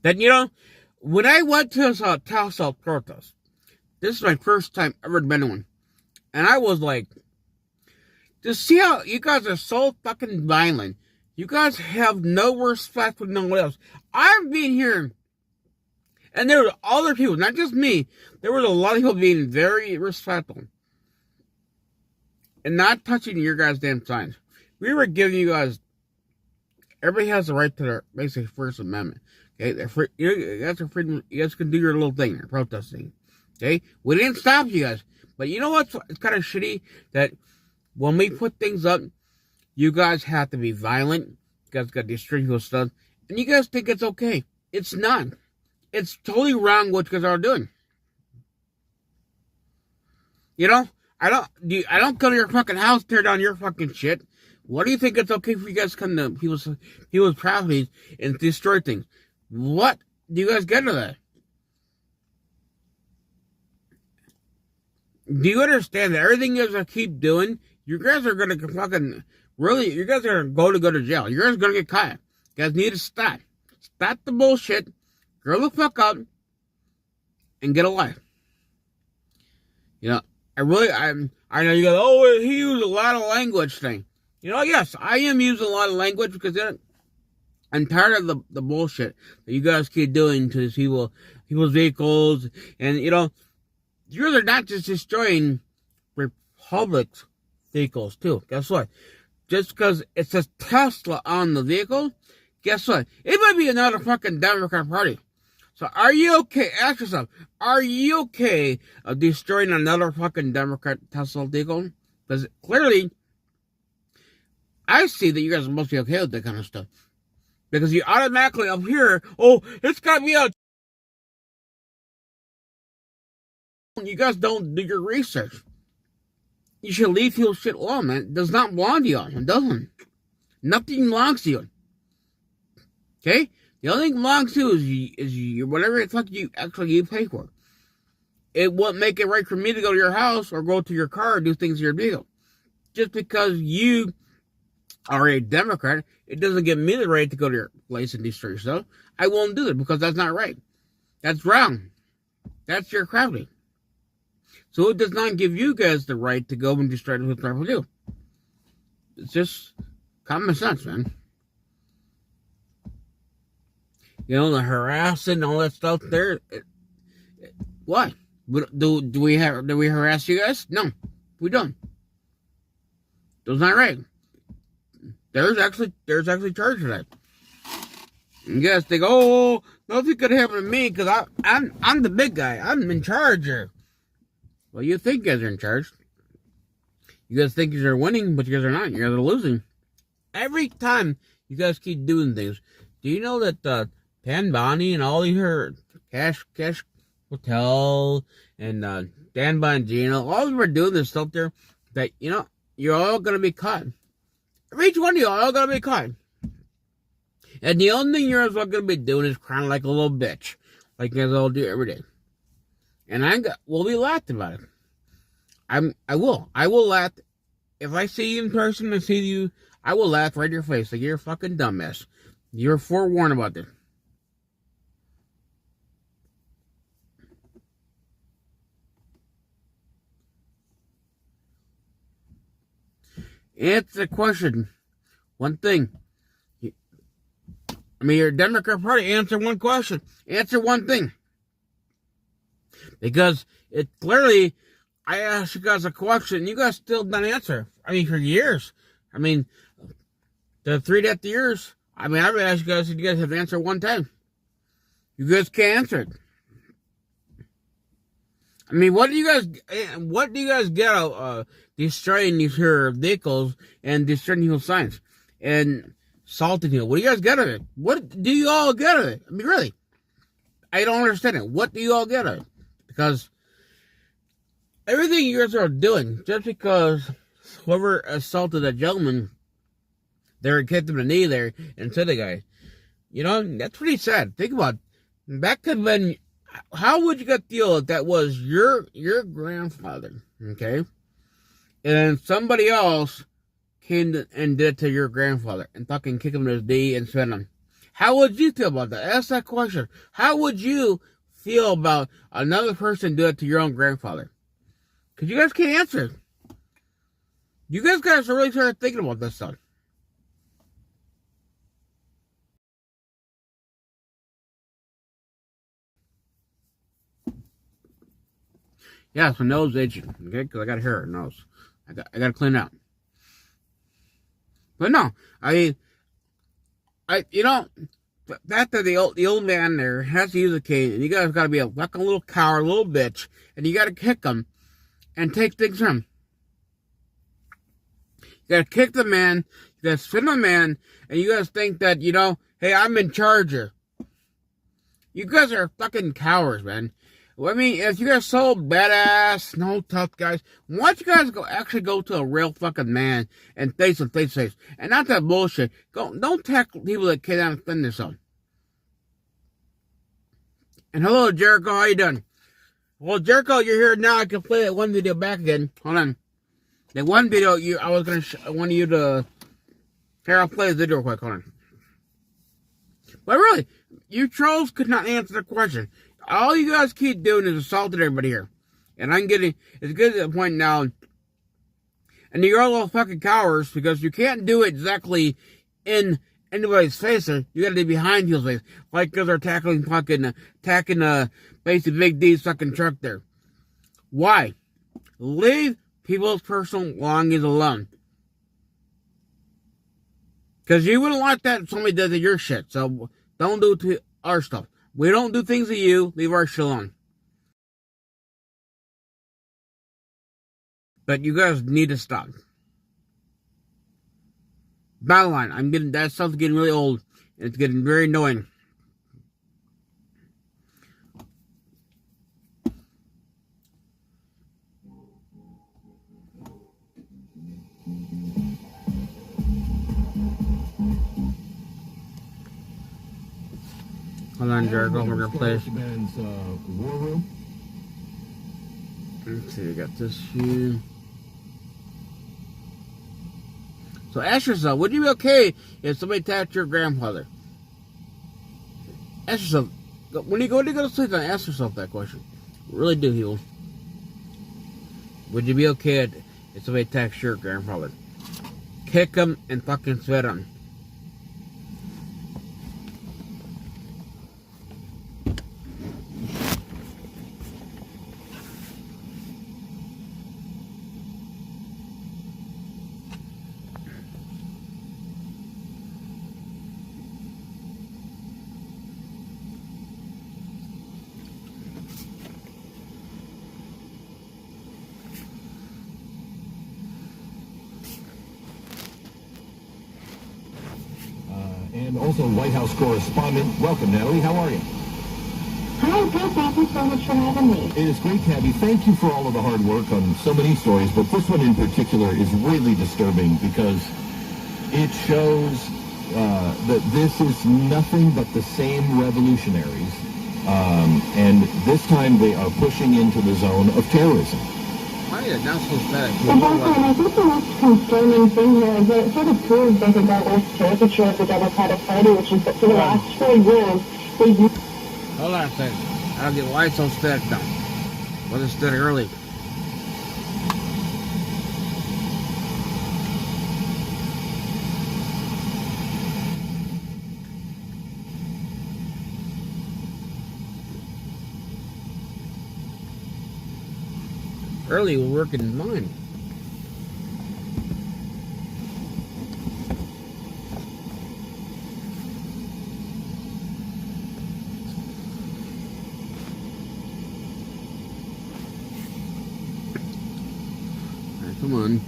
Then, you know, when I went to South protest, this is my first time ever been to one. And I was like, just see how you guys are so fucking violent. You guys have no respect for no one else. I've been here, and there were other people, not just me. There was a lot of people being very respectful. and not touching your guys' damn signs. We were giving you guys, everybody has the right to their basic First Amendment. Okay, that's a freedom. You guys can do your little thing, your protesting. Okay, we didn't stop you guys, but you know what's it's kind of shitty that when we put things up, you guys have to be violent. You guys got these strenuous stuff, and you guys think it's okay. It's not. It's totally wrong what you guys are doing. You know, I don't come to your fucking house, tear down your fucking shit. What do you think it's okay for you guys to come to people's properties and destroy things? What do you guys get to that? Do you understand that everything you guys keep doing, you guys are gonna fucking really, you guys are gonna go to jail. You guys are gonna get caught. You guys need to stop. Stop the bullshit. Grow the fuck up and get a life. You know, I know you go, oh, he used a lot of language thing. You know, yes, I am using a lot of language because I'm tired of the bullshit that you guys keep doing to these people's vehicles. And, you know, you're not just destroying Republic's vehicles, too. Guess what? Just because it says Tesla on the vehicle, guess what? It might be another fucking Democrat Party. So are you okay? Ask yourself, are you okay of destroying another fucking Democrat Tesla vehicle? Because clearly, I see that you guys are supposed to be okay with that kind of stuff. Because you automatically up here, oh, it's got me out. You guys don't do your research. You should leave your shit alone, man. It does not belong to you. It doesn't. Nothing belongs to you. Okay? The only thing belongs to you is you, whatever the fuck you pay for. It won't make it right for me to go to your house or go to your car and do things to your vehicle. Just because you are a Democrat, it doesn't give me the right to go to your place and destroy yourself. I won't do it because that's not right. That's wrong. That's your property. So it does not give you guys the right to go and destroy what people do. It's just common sense, man. You know, the harassing and all that stuff there. What? Do we harass you guys? No, we don't. That's not right. There's actually charge for that. You guys think, oh, nothing could happen to me because I'm the big guy. I'm in charge here. Well, you think you guys are in charge. You guys think you guys are winning, but you guys are not. You guys are losing. Every time you guys keep doing things, do you know that Pan Bonnie and all your Cash Hotel and Dan Bongino, all of them are doing this stuff there that, you know, you're all going to be caught. Each one of you are all going to be caught. And the only thing you're all going to be doing is crying like a little bitch. Like you guys all do every day. And we'll be laughed about it. I will laugh. If I see you in person and see you, I will laugh right in your face. Like, you're a fucking dumbass. You're forewarned about this. Answer the question. One thing. I mean, your Democrat Party, answer one question. Answer one thing. Because it clearly, I asked you guys a question, and you guys still don't answer. I mean, for years. I mean, the 3.5 years, I mean, I've asked you guys, and you guys have answered one time. You guys can't answer it. I mean, what do you guys get out of destroying these here vehicles and destroying your signs and salting you? What do you guys get out of it? What do you all get out of it? I mean, really, I don't understand it. What do you all get out of it? Because everything you guys are doing, just because whoever assaulted that gentleman, they kicked him in the knee there and said the guy, you know, that's pretty sad. Think about it. That could have been. How would you feel if that was your grandfather, okay? And somebody else came and did it to your grandfather and fucking kick him in his knee and spin him. How would you feel about that? Ask that question. How would you feel about another person do it to your own grandfather? Because you guys can't answer it. You guys are really start thinking about this stuff. Yeah, it's my nose itching, okay? Because I got hair in my nose. I gotta clean out. But no, that the old man there has to use a cane, and you guys gotta be a fucking little coward, little bitch, and you gotta kick him and take things from him. You gotta kick the man, you gotta spin the man, and you guys think that, hey, I'm in charge here. You guys are fucking cowards, man. I mean, if you guys are so badass, no tough guys, why don't you guys actually go to a real fucking man and face him face to face? And not that bullshit. Don't tackle people that can't defend themselves. And hello, Jericho, how you doing? Well, Jericho, you're here now. I can play that one video back again. Hold on. That one video I was gonna I wanted you to. Here, I'll play the video real quick. Hold on. But really, you trolls could not answer the question. All you guys keep doing is assaulting everybody here. And it's getting to the point now. And you're all little fucking cowards because you can't do it exactly in anybody's face. You gotta do behind people's face. Like because they're attacking basically Big D's fucking truck there. Why? Leave people's personal belongings alone. Because you wouldn't like that if somebody does your shit. So don't do it to our stuff. We don't do things to you. Leave our shit alone. But you guys need to stop. Battle line. That stuff's getting really old. And it's getting very annoying. Hold on, Jericho. We're gonna play. War Room. Let's see, we got this here. So ask yourself, would you be okay if somebody attacked your grandfather? Ask yourself, when you go to sleep, ask yourself that question. Really do, Heel. Would you be okay if somebody attacks your grandfather? Kick him and fucking spit him. And also White House correspondent. Welcome, Natalie. How are you? Hi, good. Thank you so much for having me. It is great to have you. Thank you for all of the hard work on so many stories, but this one in particular is really disturbing because it shows that this is nothing but the same revolutionaries, and this time they are pushing into the zone of terrorism. Exactly, and I think the most concerning thing here is that it sort of proves the relentless caricature of the Democratic Party, which is that for the last 4 years, they've... Hold on a second. I don't get why it's so static now. Wasn't static early. Early we're working mine. Alright, come on.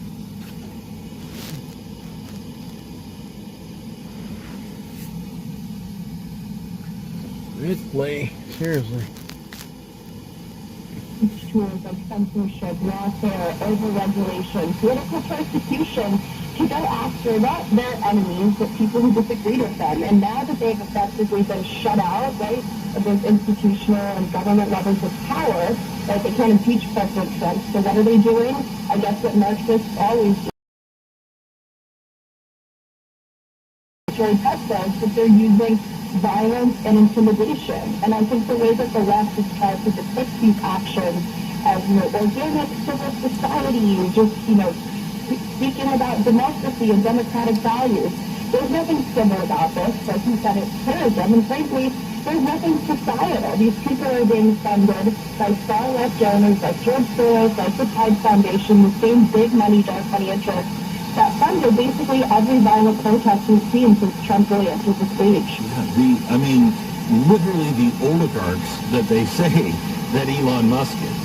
Let's play. Seriously. Tools of censorship, lawfare, overregulation, political persecution to go after not their enemies, but people who disagreed with them. And now that they've effectively been shut out, right, of those institutional and government levels of power, right, they can't impeach President Trump. So what are they doing? I guess what Marxists always do. But they're using violence and intimidation. And I think the way that the left has tried to depict these actions as, organic civil society, just, speaking about democracy and democratic values, There's nothing civil about this. Like you said, it's terrorism, and frankly, there's nothing societal. These people are being funded by far-left donors like George Soros, like the Tide Foundation, the same big money, dark money interests that funded basically every violent protest we've seen since Trump really entered the stage. Yeah, literally the oligarchs that they say that Elon Musk is.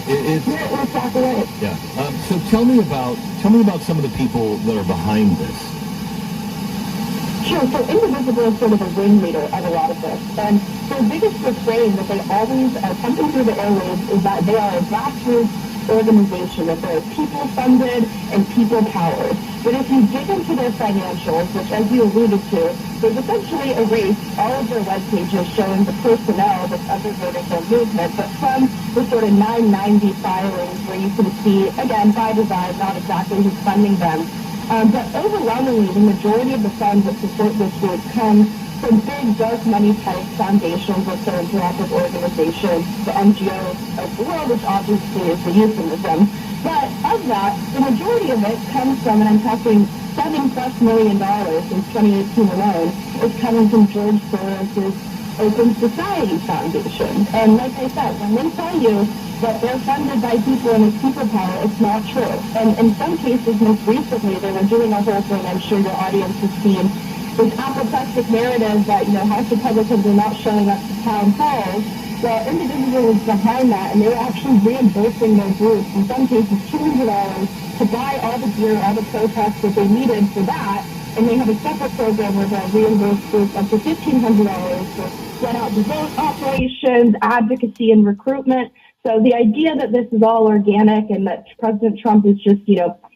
You're exactly right. Yeah. So tell me about some of the people that are behind this. Sure. So Indivisible is sort of a ringleader of a lot of this. And their biggest refrain that they always are pumping through the airwaves is that they are a grassroots organization, that they're people-funded and people-powered. But if you dig into their financials, which as you alluded to, they've essentially erased all of their web pages showing the personnel that's undergirding their movement, but from the sort of 990 filings where you can see, again, by design, not exactly who's funding them. But overwhelmingly, the majority of the funds that support this group come from big dark money type foundations or philanthropic organizations, the NGOs of the world, which obviously is the euphemism. But of that, the majority of it comes from, and I'm talking $7+ million since 2018 alone, is coming from George Soros' Open Society Foundation. And like I said, when they tell you that they're funded by people and it's people power, it's not true. And in some cases, most recently, they were doing a whole thing, I'm sure your audience has seen, this apoplectic narrative that, House Republicans are not showing up to town halls. Well, Indivisible was behind that, and they were actually reimbursing their groups, in some cases $200, to buy all the gear, all the protests that they needed for that. And they have a separate program where they'll reimburse groups up to $1,500 for get-out-the-vote operations, advocacy, and recruitment. So the idea that this is all organic and that President Trump is just,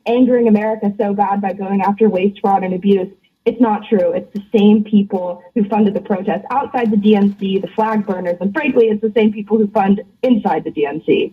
angering America so bad by going after waste, fraud, and abuse, it's not true. It's the same people who funded the protests outside the DNC, the flag burners, and frankly, it's the same people who fund inside the DNC.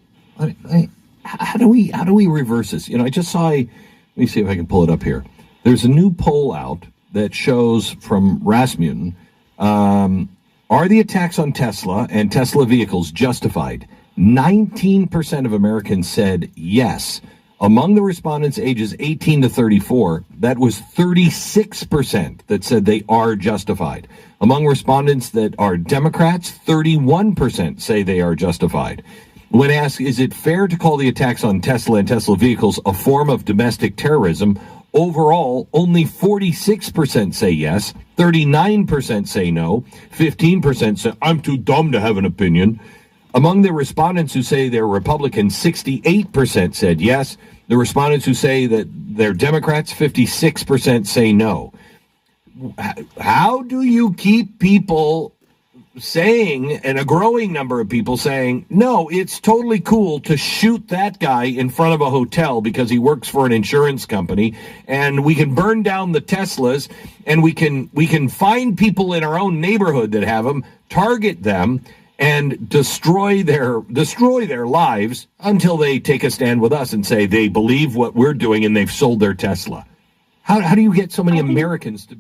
How do we reverse this? I just saw let me see if I can pull it up here. There's a new poll out that shows from Rasmussen, are the attacks on Tesla and Tesla vehicles justified? 19% of Americans said yes. Among the respondents ages 18 to 34, that was 36% that said they are justified. Among respondents that are Democrats, 31% say they are justified. When asked, is it fair to call the attacks on Tesla and Tesla vehicles a form of domestic terrorism? Overall, only 46% say yes, 39% say no, 15% say, I'm too dumb to have an opinion. Among the respondents who say they're Republicans, 68% said yes. The respondents who say that they're Democrats, 56% say no. How do you keep people saying, and a growing number of people saying, no, it's totally cool to shoot that guy in front of a hotel because he works for an insurance company, and we can burn down the Teslas, and we can find people in our own neighborhood that have them, target them, and destroy their lives until they take a stand with us and say they believe what we're doing and they've sold their Tesla. How do you get so many Americans to...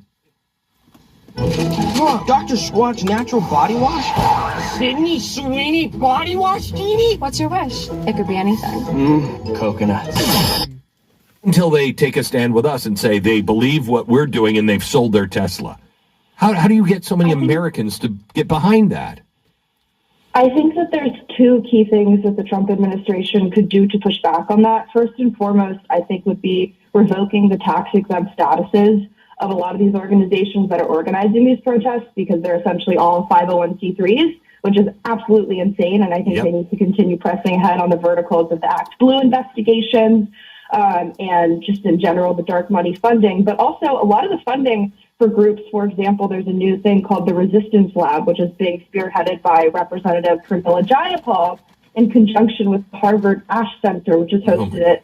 Dr. Squatch Natural Body Wash? Sydney Sweeney Body Wash, Jeannie? What's your wish? It could be anything. Coconuts. Until they take a stand with us and say they believe what we're doing and they've sold their Tesla. How do you get so many Americans to get behind that? I think that there's two key things that the Trump administration could do to push back on that. First and foremost, I think would be revoking the tax-exempt statuses of a lot of these organizations that are organizing these protests, because they're essentially all 501c3s, which is absolutely insane. And I think they need to continue pressing ahead on the verticals of the Act Blue investigations and just in general the dark money funding. But also a lot of the funding for groups, for example, there's a new thing called the Resistance Lab, which is being spearheaded by Representative Priscilla Jayapal in conjunction with Harvard Ash Center, which has hosted it.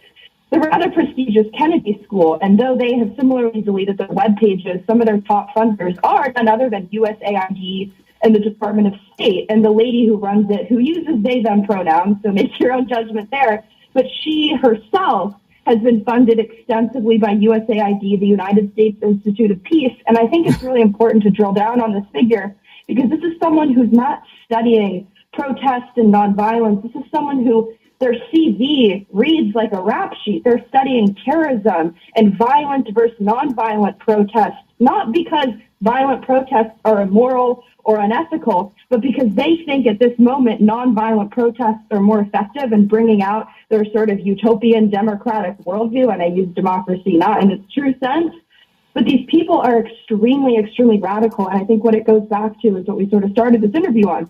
The rather prestigious Kennedy School, and though they have similarly deleted their web pages, some of their top funders are none other than U.S.A. and the Department of State. And the lady who runs it, who uses they, them pronouns, so make your own judgment there, but she herself has been funded extensively by U.S.A., the United States Institute of Peace. And I think it's really important to drill down on this figure, because this is someone who's not studying protest and nonviolence. This is someone who Their CV reads like a rap sheet. They're studying terrorism and violent versus nonviolent protests, not because violent protests are immoral or unethical, but because they think at this moment nonviolent protests are more effective in bringing out their sort of utopian democratic worldview. And I use democracy not in its true sense. But these people are extremely, extremely radical. And I think what it goes back to is what we sort of started this interview on.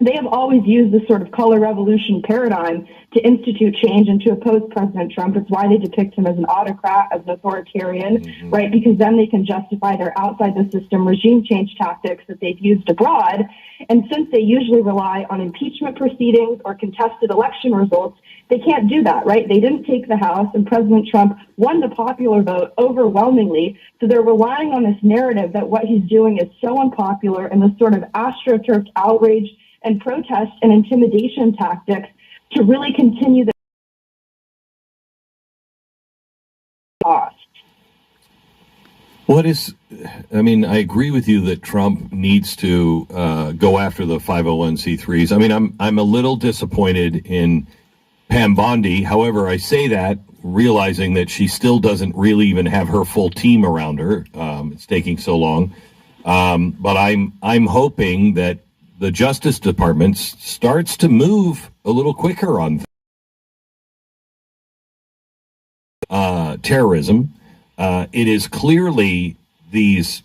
They have always used this sort of color revolution paradigm to institute change and to oppose President Trump. It's why they depict him as an autocrat, as an authoritarian, right? Because then they can justify their outside the system regime change tactics that they've used abroad. And since they usually rely on impeachment proceedings or contested election results, they can't do that, right? They didn't take the House, and President Trump won the popular vote overwhelmingly. So they're relying on this narrative that what he's doing is so unpopular and this sort of astroturf outrage and protest and intimidation tactics to really continue the cost. I agree with you that Trump needs to go after the 501c3s. I mean, I'm a little disappointed in Pam Bondi. However, I say that realizing that she still doesn't really even have her full team around her. It's taking so long. But I'm hoping that the Justice Department starts to move a little quicker on terrorism. It is clearly these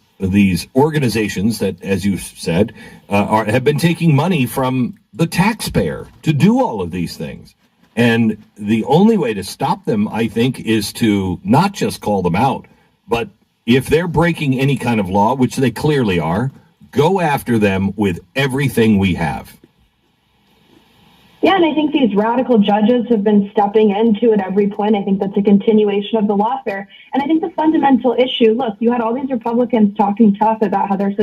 organizations that, as you said, have been taking money from the taxpayer to do all of these things. And the only way to stop them, I think, is to not just call them out, but if they're breaking any kind of law, which they clearly are, go after them with everything we have. Yeah, and I think these radical judges have been stepping into at every point. I think that's a continuation of the lawfare. And I think the fundamental issue, look, you had all these Republicans talking tough about how they're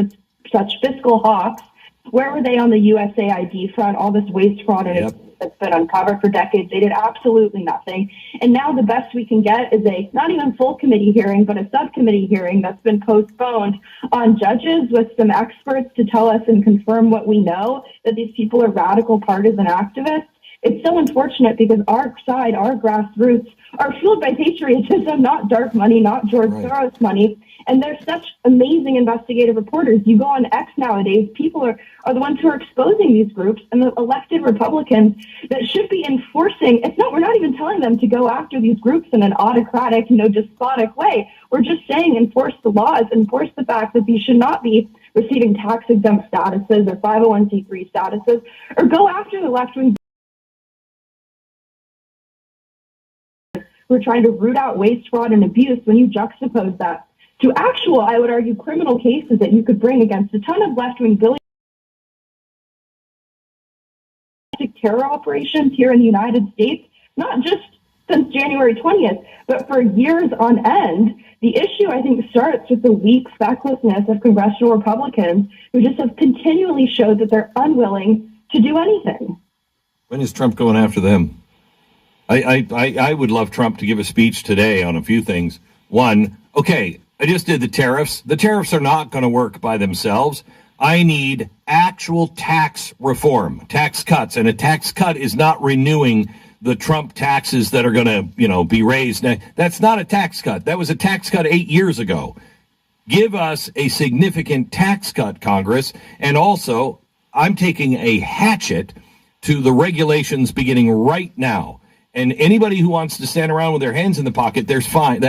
such fiscal hawks. Where were they on the U.S.A. ID front, all this waste, fraud, and that's been uncovered for decades? They did absolutely nothing. And now the best we can get is a not even full committee hearing, but a subcommittee hearing that's been postponed on judges with some experts to tell us and confirm what we know, that these people are radical partisan activists. It's so unfortunate because our side, our grassroots, are fueled by patriotism, not dark money, not George Soros money. And they're such amazing investigative reporters. You go on X nowadays, people are the ones who are exposing these groups, and the elected Republicans that should be enforcing. We're not even telling them to go after these groups in an autocratic, despotic way. We're just saying enforce the laws, enforce the fact that these should not be receiving tax-exempt statuses or 501c3 statuses, or go after the left-wing who are trying to root out waste, fraud, and abuse. When you juxtapose that to actual, I would argue, criminal cases that you could bring against a ton of left-wing terror operations here in the United States, not just since January 20th, but for years on end, the issue, I think, starts with the weak fecklessness of congressional Republicans who just have continually showed that they're unwilling to do anything. When is Trump going after them? I would love Trump to give a speech today on a few things. One, okay, I just did the tariffs. The tariffs are not going to work by themselves. I need actual tax reform, tax cuts. And a tax cut is not renewing the Trump taxes that are going to, be raised. Now, that's not a tax cut. That was a tax cut 8 years ago. Give us a significant tax cut, Congress. And also, I'm taking a hatchet to the regulations beginning right now. And anybody who wants to stand around with their hands in the pocket, that's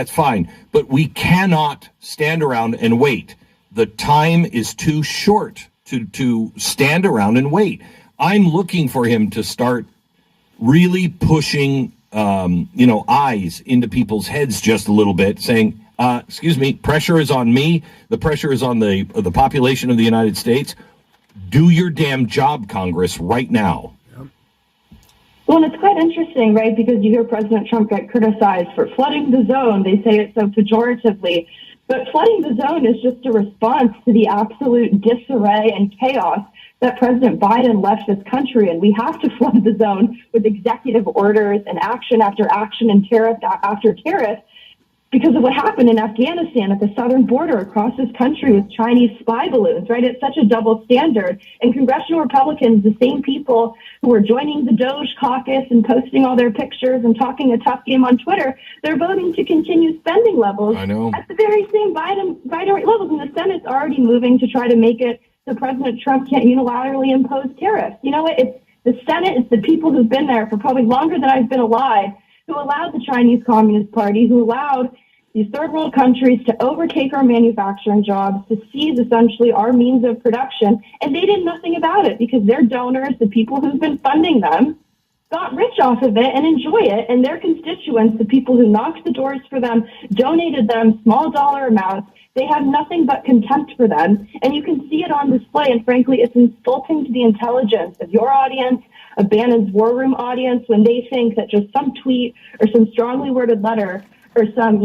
fine. But we cannot stand around and wait. The time is too short to stand around and wait. I'm looking for him to start really pushing, eyes into people's heads just a little bit, saying, excuse me, pressure is on me. The pressure is on the population of the United States. Do your damn job, Congress, right now. Well, and it's quite interesting, right, because you hear President Trump get criticized for flooding the zone. They say it so pejoratively. But flooding the zone is just a response to the absolute disarray and chaos that President Biden left this country in. We have to flood the zone with executive orders and action after action and tariff after tariff, because of what happened in Afghanistan at the southern border across this country with Chinese spy balloons, right? It's such a double standard. And congressional Republicans, the same people who are joining the Doge caucus and posting all their pictures and talking a tough game on Twitter, they're voting to continue spending levels at the very same Biden rate levels. And the Senate's already moving to try to make it so President Trump can't unilaterally impose tariffs. You know what? It's the Senate, it's the people who've been there for probably longer than I've been alive, who allowed the Chinese Communist Party, who allowed these third world countries to overtake our manufacturing jobs, to seize essentially our means of production. And they did nothing about it because their donors, the people who've been funding them, got rich off of it and enjoy it. And their constituents, the people who knocked the doors for them, donated them small dollar amounts. They have nothing but contempt for them. And you can see it on display. And frankly, it's insulting to the intelligence of your audience, of Bannon's War Room audience, when they think that just some tweet or some strongly worded letter or some,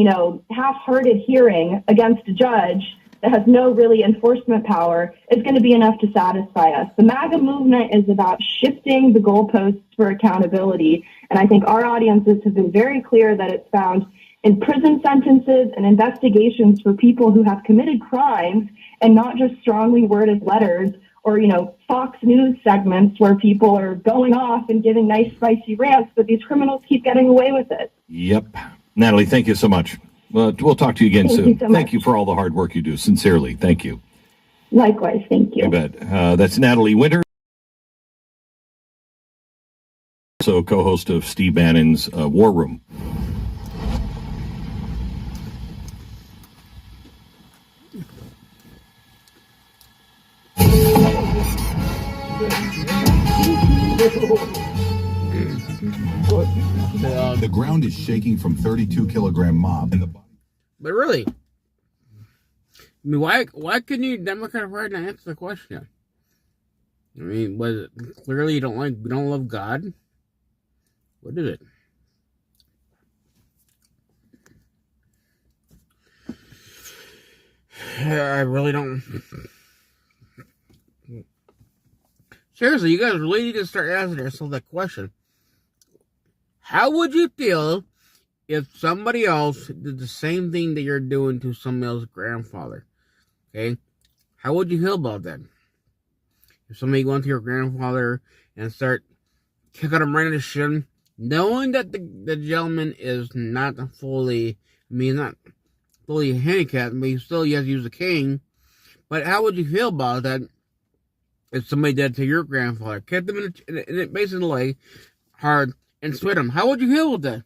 half-hearted hearing against a judge that has no really enforcement power is going to be enough to satisfy us. The MAGA movement is about shifting the goalposts for accountability. And I think our audiences have been very clear that it's found in prison sentences and investigations for people who have committed crimes and not just strongly worded letters or, Fox News segments where people are going off and giving nice, spicy rants, but these criminals keep getting away with it. Yep. Natalie, thank you so much. We'll talk to you again soon. Thank you for all the hard work you do. Sincerely, thank you. Likewise, thank you. You bet. That's Natalie Winter, also co-host of Steve Bannon's War Room. The ground is shaking from 32-kilogram mob. But really, why couldn't you Democrat Party not answer the question? Was it clearly you don't love God? What is it? I really don't. Seriously, you guys really need to start asking yourself that question. How would you feel if somebody else did the same thing that you're doing to somebody else's grandfather? Okay? How would you feel about that? If somebody went to your grandfather and start kicking him right in the shin, knowing that the gentleman is not fully handicapped, but he still has to use a cane. But how would you feel about that if somebody did to your grandfather? Kicked him in the base of the leg hard and spit him. How would you feel with that?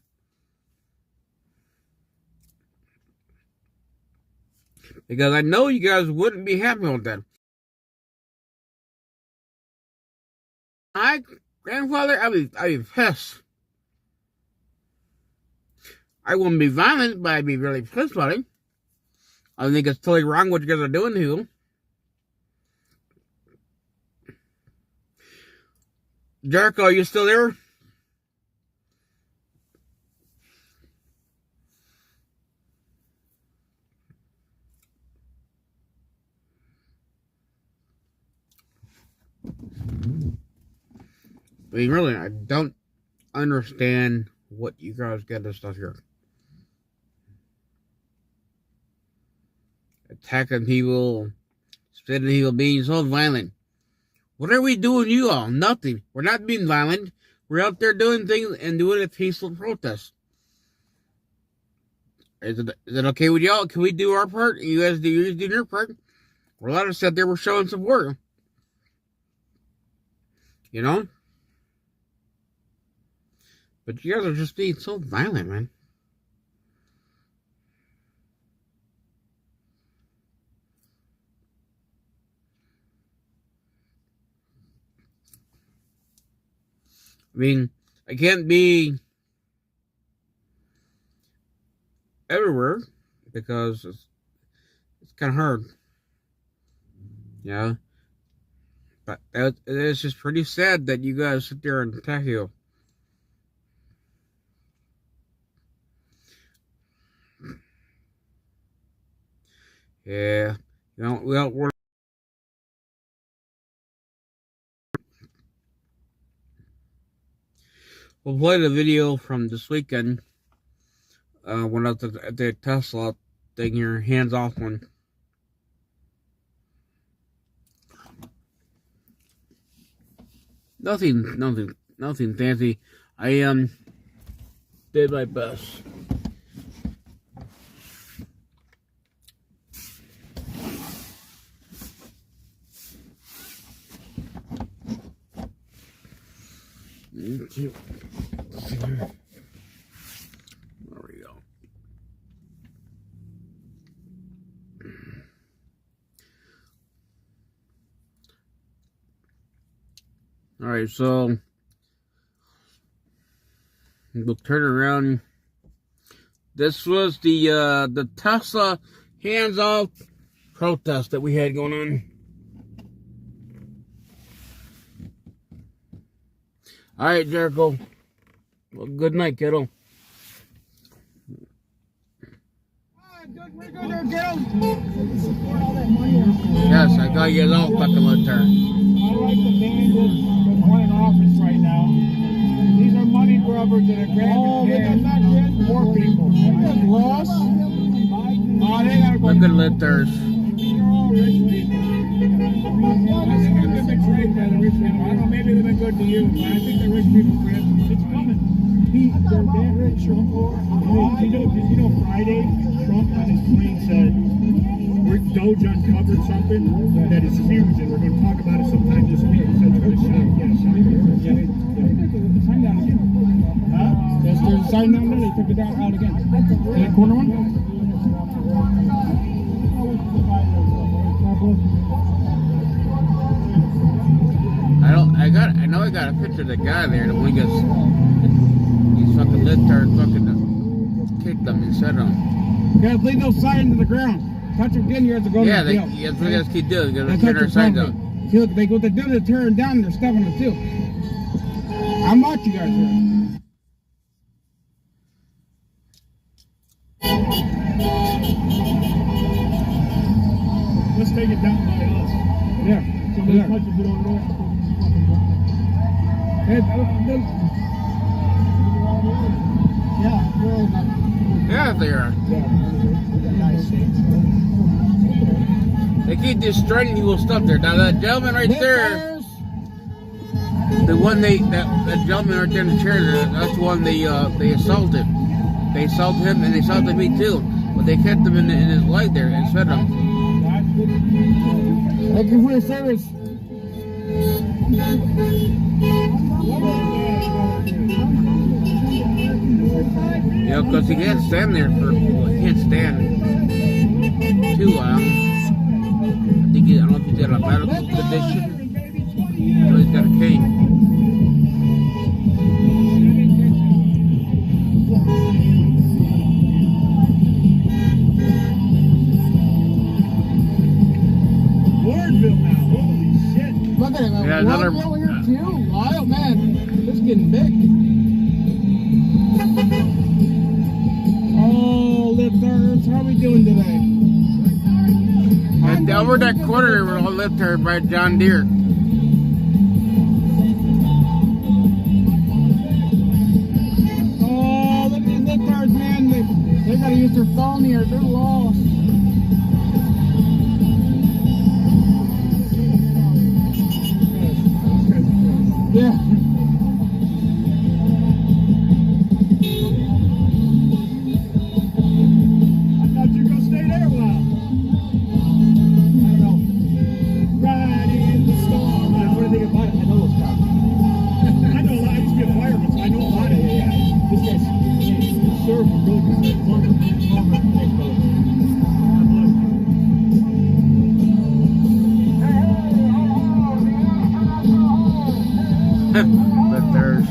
Because I know you guys wouldn't be happy with that. My grandfather, I'd be pissed. I wouldn't be violent, but I'd be really pissed about it. I think it's totally wrong what you guys are doing to him. Jericho, are you still there? Really, I don't understand what you guys get this stuff here. Attacking people, spitting people, being so violent. What are we doing, you all? Nothing. We're not being violent. We're out there doing things and doing a peaceful protest. Is it okay with y'all? Can we do our part? You guys do your part? We're allowed to sit there. We're showing support. But you guys are just being so violent, man. I can't be everywhere because it's kind of hard. But it's just pretty sad that you guys sit there and attack you. Yeah, we'll play the video from this weekend when I was at the Tesla thing, your hands off one. Nothing fancy. I did my best. There we go. All right, so we'll turn around. This was the Tesla hands-off protest that we had going on. All right, Jericho. Well, good night, kiddo. Yes, I got you all fucking lit there. I like the bandits from running office right now. These are money grubbers that are grabbing poor people. Lost. Look at lit there. They're all rich people. I think they've been betrayed by the rich people. I don't know, maybe they've been good to you, but I think the rich people grab them. It's coming. They're that rich. You know, Friday, Trump on his plane said, Doge uncovered something that is huge, and we're going to talk about it sometime this week. He said it's going to shock. Yeah. The sign down again. Huh? There's a sign down there. They took it out again. That corner one? I know I got a picture of the guy there. The one he's fucking lit there, fucking kicked them and set them. Guys, leave those signs to the ground. Touch them again, you have to go to the jail. Yeah, that's what you guys keep doing. You gotta turn our signs out. See, look, what they do, they're tearing down, they're stepping it too. I'm watching you guys here. Let's take it down by us. Yeah. So many touches it over there. Yeah, they are. They keep destroying people's stuff there. Now that gentleman right there, the one that gentleman right there in the chair, that's the one they assaulted. They assaulted him and they assaulted me too. But they kept him in his leg there and fed him. Thank you for your service. You know, because he can't stand there he can't stand too long. I don't know if he's got a medical condition. I know he's got a cane. Wardville now, holy shit. Look at it, man. Yeah, another. Wardville here too. Oh man, this is getting big. Oh, lifters, how are we doing today? And over that corner there were all lifted by John Deere. Oh, look at these lifters, man. They gotta use their phone here. They're lost. Yeah. But there's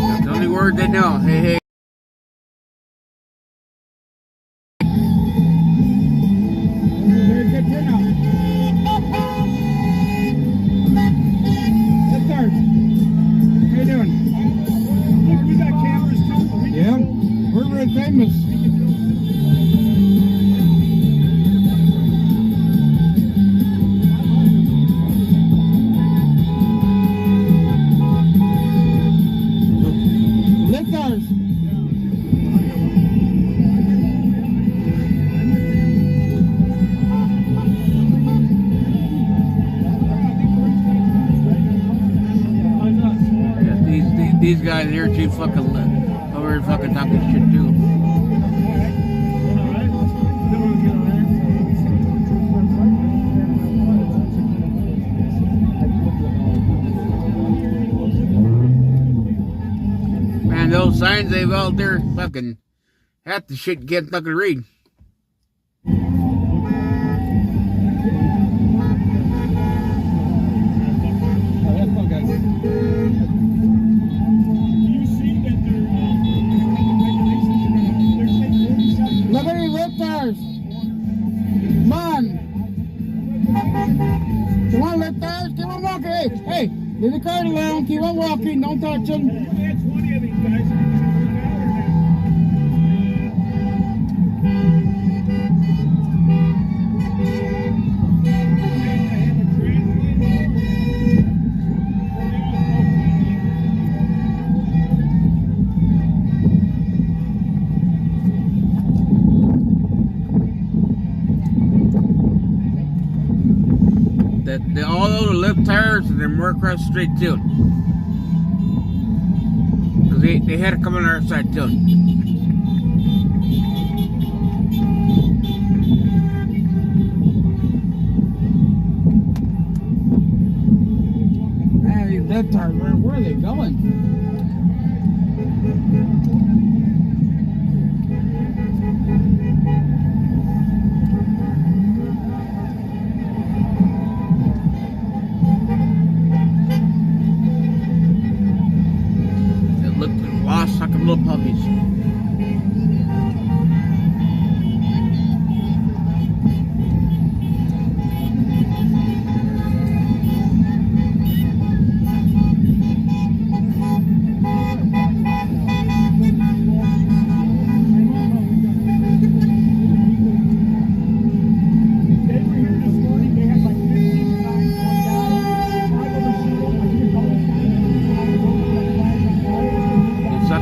that's the only word they know. Hey. Famous. guys here too fucking over here fucking talking shit too. Man, those signs they've out there fucking half the shit you can't fucking read. Look at these lifters. Come on. Come on, lifters. Keep on walking. Hey, leave the cart alone. Keep on walking. Don't touch them. We had 20 of these guys. All those lift tires and then more across the street too. Cause they had to come on our side too. Man, these lift tires, where are they going? Like little puppies.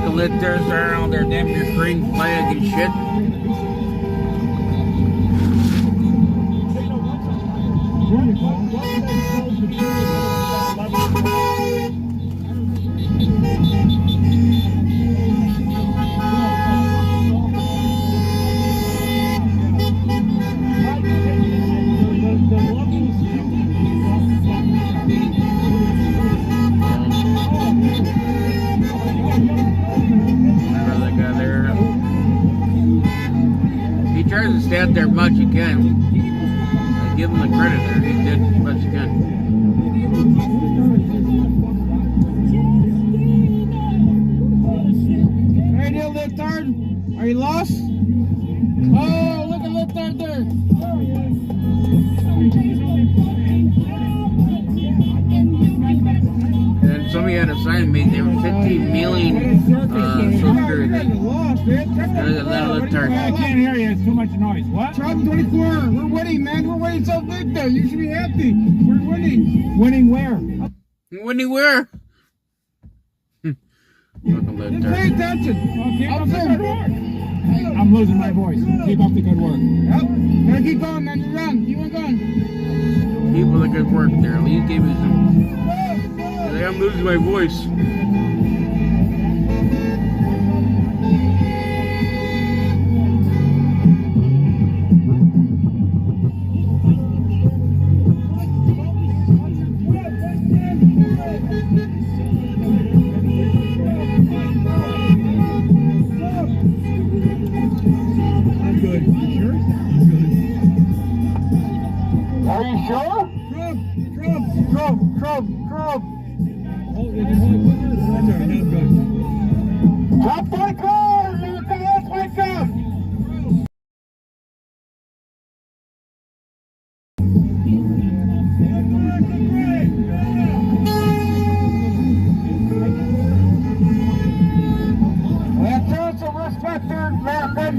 Lifters are on their damn near green flag and shit. Tries to stay out there as much as he can. I give him the credit there. He did as much as he can. Hey, deal, liftard. Are you lost? Oh, look at liftard there. And somebody had a sign made there were 15 million soldiers. I can't hear you. It's too much noise. What? Trump 24. We're winning, man. We're winning so big there. You should be happy. We're winning. Winning where? Winning where? Pay attention. I'm losing my voice. Keep up the good work. Yep. Gotta keep going, man. You're wrong. Keep on going. Keep up the good work there. At least give me some. I'm losing my voice. Trump. Top 4 cars! Everything else wake up! We have to show some respect there, American.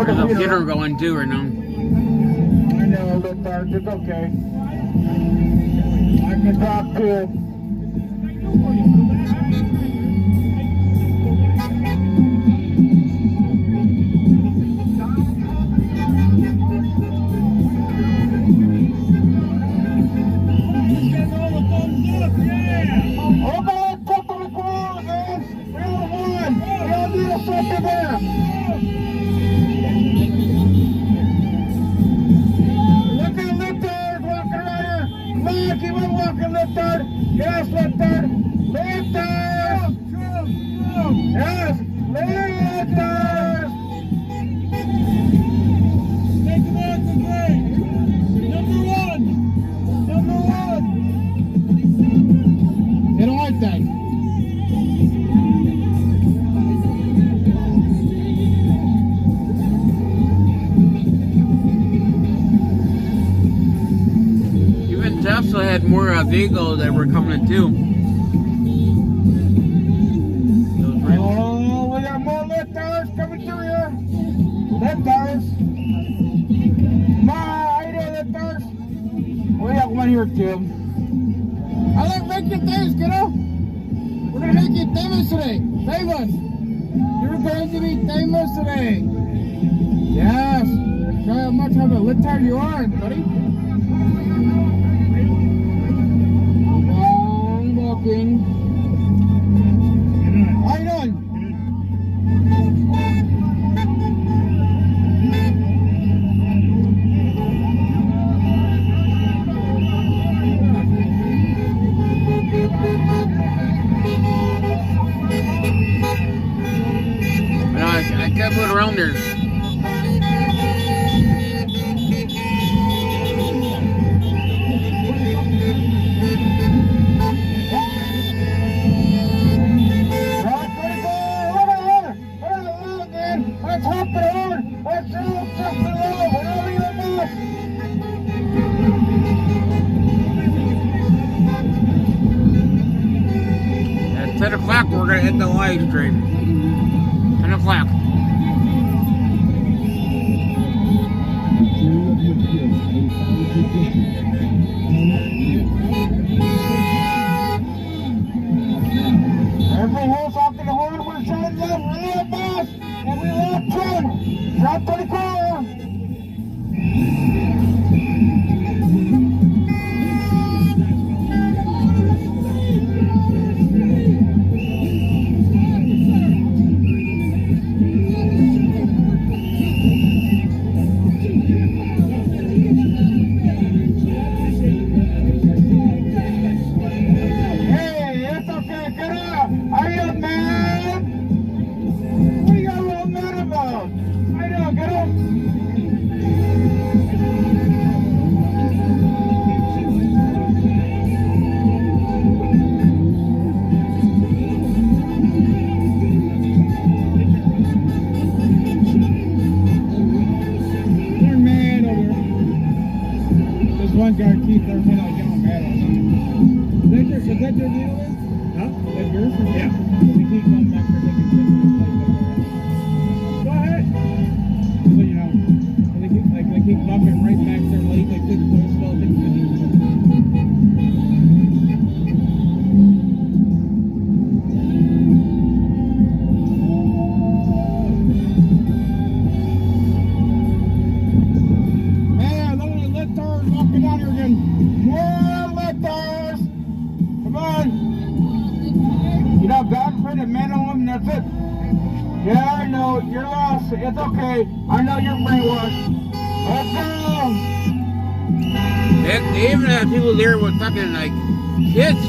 There's a theater going too right now. lifters. It's okay. I can talk too. Yes, lifters! Lifters! Yes, lifters! Take them out to great! Number one! They don't like that. Even Tesla had more vehicles that were coming too. Oh, we got more lifters coming through here. Lifters. Come on, how you doing, lifters? We got one here too. I like making things, kiddo. We're gonna make you famous today. Famous. You're going to be famous today. Yes. Show how much of a lifter you are, buddy. Long walking. How you doing? I kept it around there. At 10 o'clock, we're going to end the live stream. 10 o'clock. Every horse off to the horn, we're shutting left, real fast, and we left turn. Drop to the car. One guy keeps everything like getting mad on him. Is that your deal? Huh? Is that yours? Yeah. We keep going back for taking pictures. Go ahead. So you know, they keep bumping right back there late. They couldn't go slow. That's it. Yeah, I know. You're lost. It's okay. I know you're brainwashed. Let's go. They even had people there with fucking like kids. I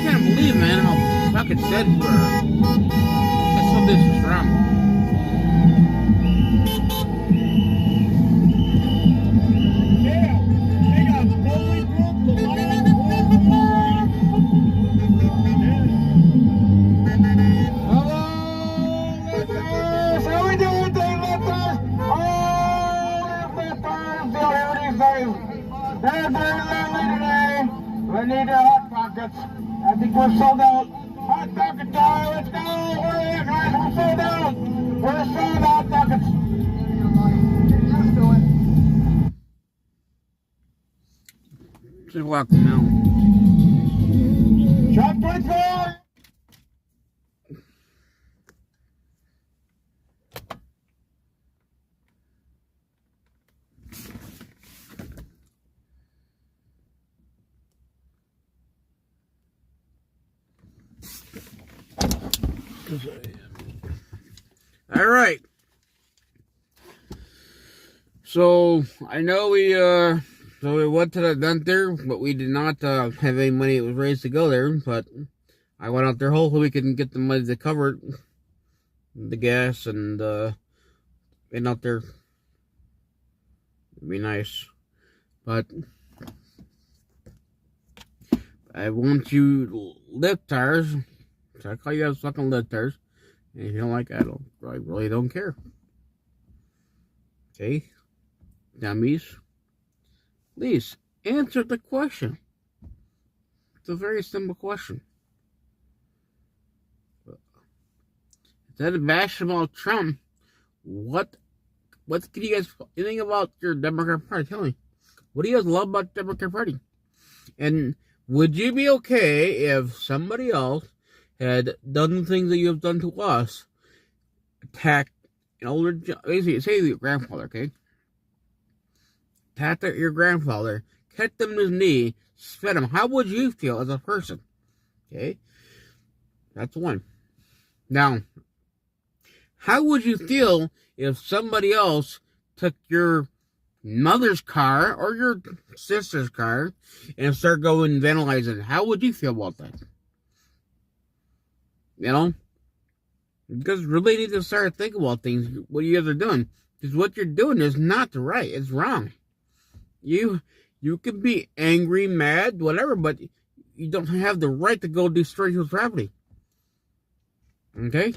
can't believe, man, how fucking sad you are. That's how this is wrong. They're very lonely today. We need their hot pockets. I think we're sold out. Hot pocket time. Let's go. Where are you guys? We're sold out. We're sold out pockets. 6 o'clock now. Shot put fire! All right. So I know we went to the event there, but we did not have any money that was raised to go there. But I went out there hopefully we can get the money to cover the gas and getting out there. It'd be nice, but I want you libtards. So I call you guys fucking libtards. And if you don't like it, I really don't care. Okay? Dummies. Please, answer the question. It's a very simple question. Instead of bashing about Trump, what can you guys think about your Democrat Party? Tell me. What do you guys love about the Democrat Party? And would you be okay if somebody else had done the things that you have done to us, attacked an older, basically, say your grandfather, okay? Attacked your grandfather, kicked him to his knee, spit him. How would you feel as a person? Okay? That's one. Now, how would you feel if somebody else took your mother's car or your sister's car and started going vandalizing? How would you feel about that? You know? Because you really need to start thinking about things, what you guys are doing. Because what you're doing is not right. It's wrong. You can be angry, mad, whatever, but you don't have the right to go destroy your property. Okay?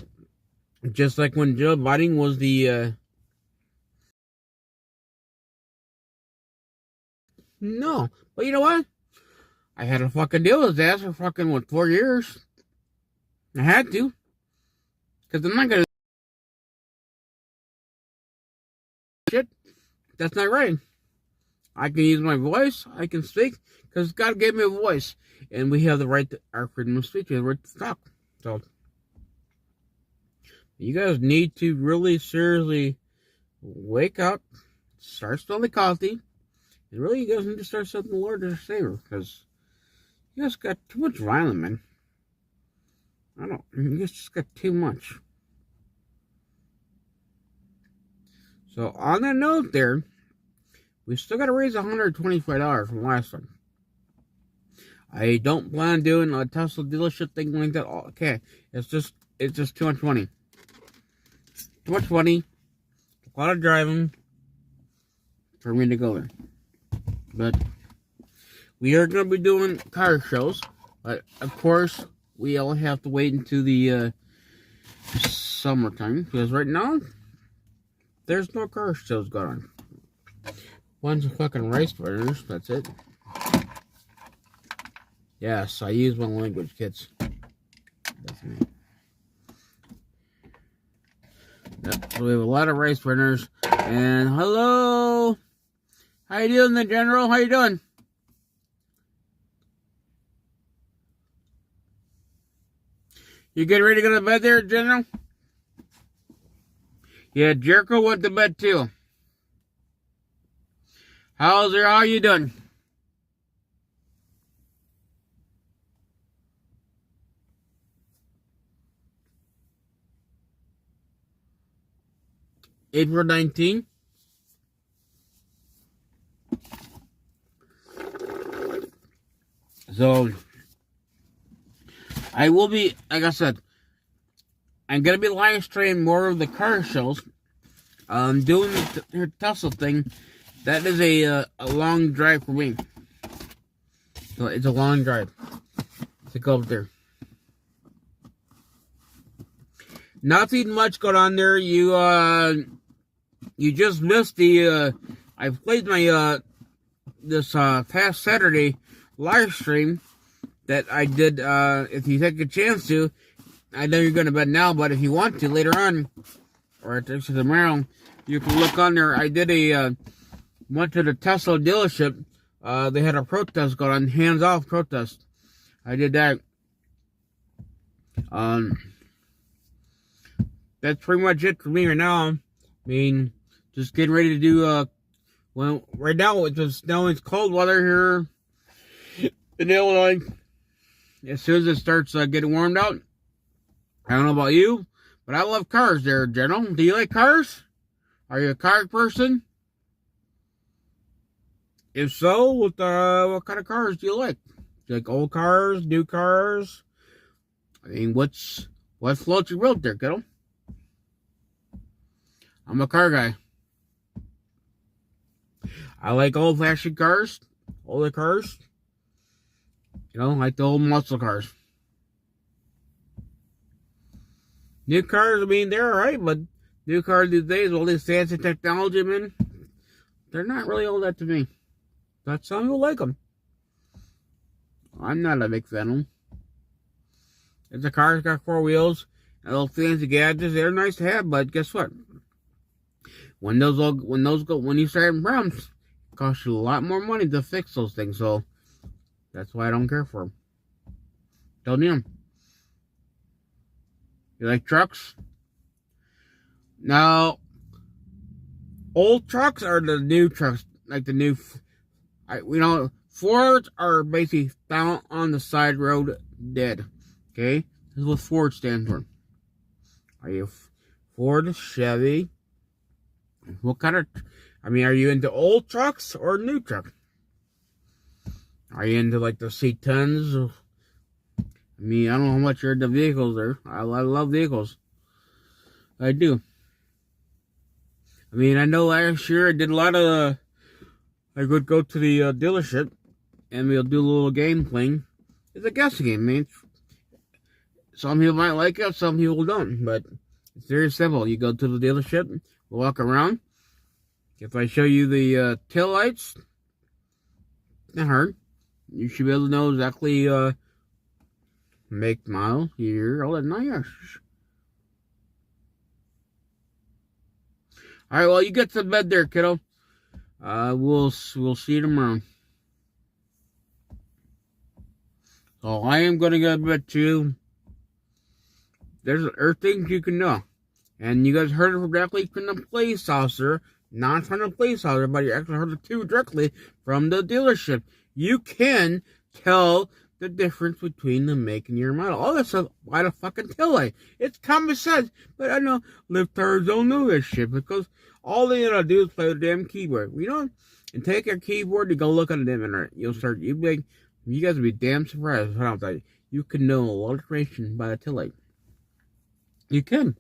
Just like when Joe Biden was the... No. But you know what? I had to fucking deal with his ass for fucking, 4 years? I had to. Because I'm not going to... Shit. That's not right. I can use my voice. I can speak. Because God gave me a voice. And we have the right to... Our freedom of speech. We have the right to talk. So... You guys need to really seriously wake up, start smelling coffee, and really you guys need to start setting the Lord as a Savior, because you guys got too much violence, man. You guys just got too much. So on that note there, we still got to raise $125 from last time. I don't plan on doing a Tesla dealership thing like that. Okay, it's just too much money. Too much money, a lot of driving for me to go there. But we are going to be doing car shows. But of course, we all have to wait until the summertime. Because right now, there's no car shows going on. One's a fucking rice burners. That's it. Yes, I use my language, kids. That's me. So we have a lot of rice burners. And hello. How you doing there, General? How you doing? You getting ready to go to bed there, General? Yeah, Jericho went to bed too. How you doing? April 19th. So, I will be, like I said, I'm going to be live streaming more of the car shows. Doing the Tesla thing. That is a long drive for me. So, it's a long drive to go up there. Nothing much going on there. You just missed the, I played my, this, past Saturday live stream that I did, if you take a chance to. I know you're going to bed now, but if you want to later on, or actually tomorrow, you can look on there. I did went to the Tesla dealership they had a protest going on, hands-off protest. I did that. That's pretty much it for me right now. I mean, just getting ready to do, well, right now it's cold weather here in Illinois. As soon as it starts getting warmed out, I don't know about you, but I love cars there, General. Do you like cars? Are you a car person? If so, what kind of cars do you like? Do you like old cars, new cars? I mean, what floats your boat there, kiddo? I'm a car guy. I like old-fashioned cars, older cars. You know, like the old muscle cars. New cars, I mean, they're alright, but new cars these days, all this fancy technology, man, they're not really all that to me. But some people like them. I'm not a big fan of them. If the car's got 4 wheels and little fancy gadgets, they're nice to have, but guess what? When you start having problems, it costs you a lot more money to fix those things, so that's why I don't care for them. Don't need them. You like trucks? Now, old trucks are the new trucks, like the new, Fords are basically found on the side road dead. Okay? This is what Ford stands for. Are you Ford, Chevy? What kind of, are you into old trucks or new trucks? Are you into like the C10s? I don't know how much you're into vehicles there. I love vehicles. I do. I know last year I did a lot of, I would go to the dealership and we'll do a little game playing. It's a guessing game, some people might like it, some people don't, but it's very simple. You go to the dealership, walk around. If I show you the tail lights, not hard. You should be able to know exactly make, model, year, all that 9 years. All right, well, you get to bed there, kiddo. We'll see you tomorrow. So I am going to go to bed too. There's things you can know. And you guys heard it directly from the police officer, not from the police officer, but you actually heard it too directly from the dealership. You can tell the difference between the make and year model. All this stuff, why the fucking tail light? It's common sense, but I know liftards don't know this shit because all they gotta do is play the damn keyboard. And take your keyboard and go look on the internet. You guys will be damn surprised. You can know a lot of information by the tail light. You can.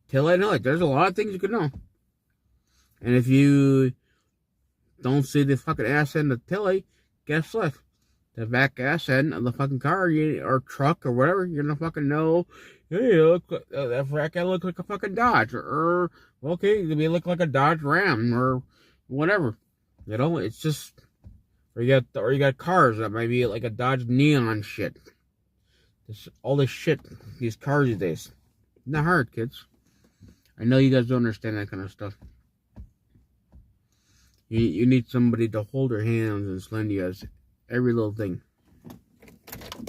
Tail light, no, there's a lot of things you can know. And if you don't see the fucking ass end of the tail light, guess what? The back ass end of the fucking car or truck or whatever, you're gonna fucking know, hey, look, that back end looks like a fucking Dodge. Or okay, it may look like a Dodge Ram or whatever. It's just, or you got cars that might be like a Dodge Neon shit. All this shit, these cars these days. Not hard, kids. I know you guys don't understand that kind of stuff. You need somebody to hold their hands and explain to you guys every little thing.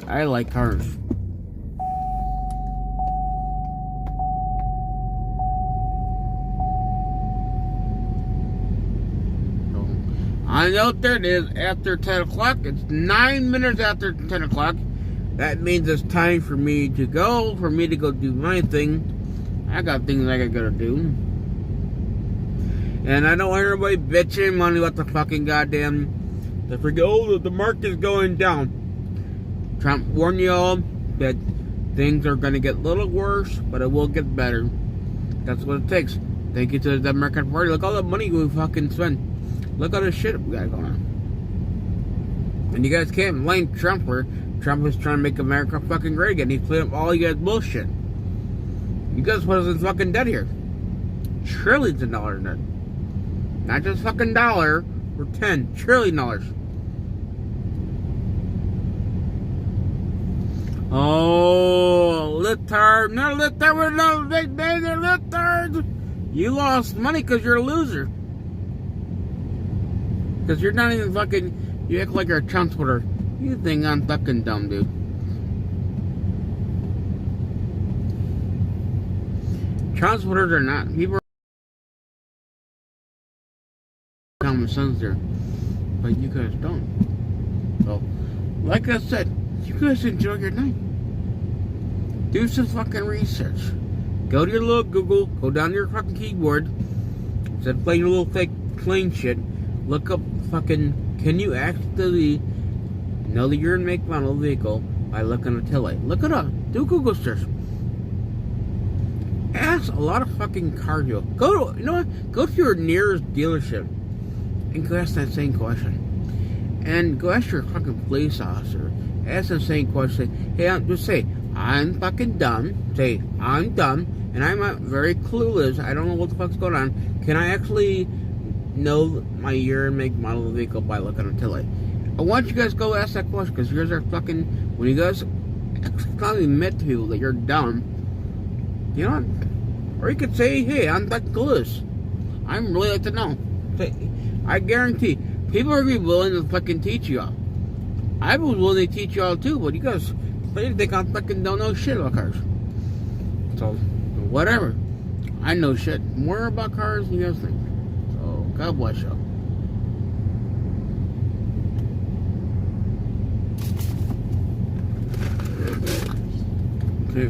I like cars. I know there it is after 10 o'clock. It's 9 minutes after 10 o'clock. That means it's time for me to go do my thing. I got things I gotta do. And I don't want everybody bitching money about the fucking goddamn, the market's going down. Trump warned you all that things are gonna get a little worse, but it will get better. That's what it takes. Thank you to the Democrat Party. Look all the money we fucking spend. Look at the shit we got going on. And you guys can't blame Trump where Trump is trying to make America fucking great again. He's playing up all you guys bullshit. You guys put us in fucking debt here. Trillions of dollars in debt. Not just fucking dollar, or $10 trillion. Oh, litard. No, litard. We're not big baby litard. You lost money because you're a loser. Because you're not even fucking You act like you're a transporter. You think I'm fucking dumb, dude. Transporters are not. People are common sense there. But you guys don't. So, like I said, you guys enjoy your night. Do some fucking research. Go to your little Google. Go down to your fucking keyboard. Instead of playing your little fake clean shit. Look up fucking. Can you actually know the year and make model of the vehicle by looking at the tail light? Look it up. Do a Google search. Ask a lot of fucking car dealers. Go to, you know what? Go to your nearest dealership and go ask that same question. And go ask your fucking police officer. Ask the same question. Hey, just say, I'm fucking dumb. Say, I'm dumb, and I'm very clueless. I don't know what the fuck's going on. Can I actually know my year and make model of the vehicle by looking at the tail light? I want you guys to go ask that question, because you guys are fucking, when you guys finally admit to people that you're dumb, you know, or you could say, hey, I'm fucking clueless. I'm really like to know. Say, I guarantee, people are going to be willing to fucking teach you all. I was willing to teach you all too, but you guys think I fucking don't know shit about cars. So, whatever. I know shit more about cars than you guys think. So, God bless you.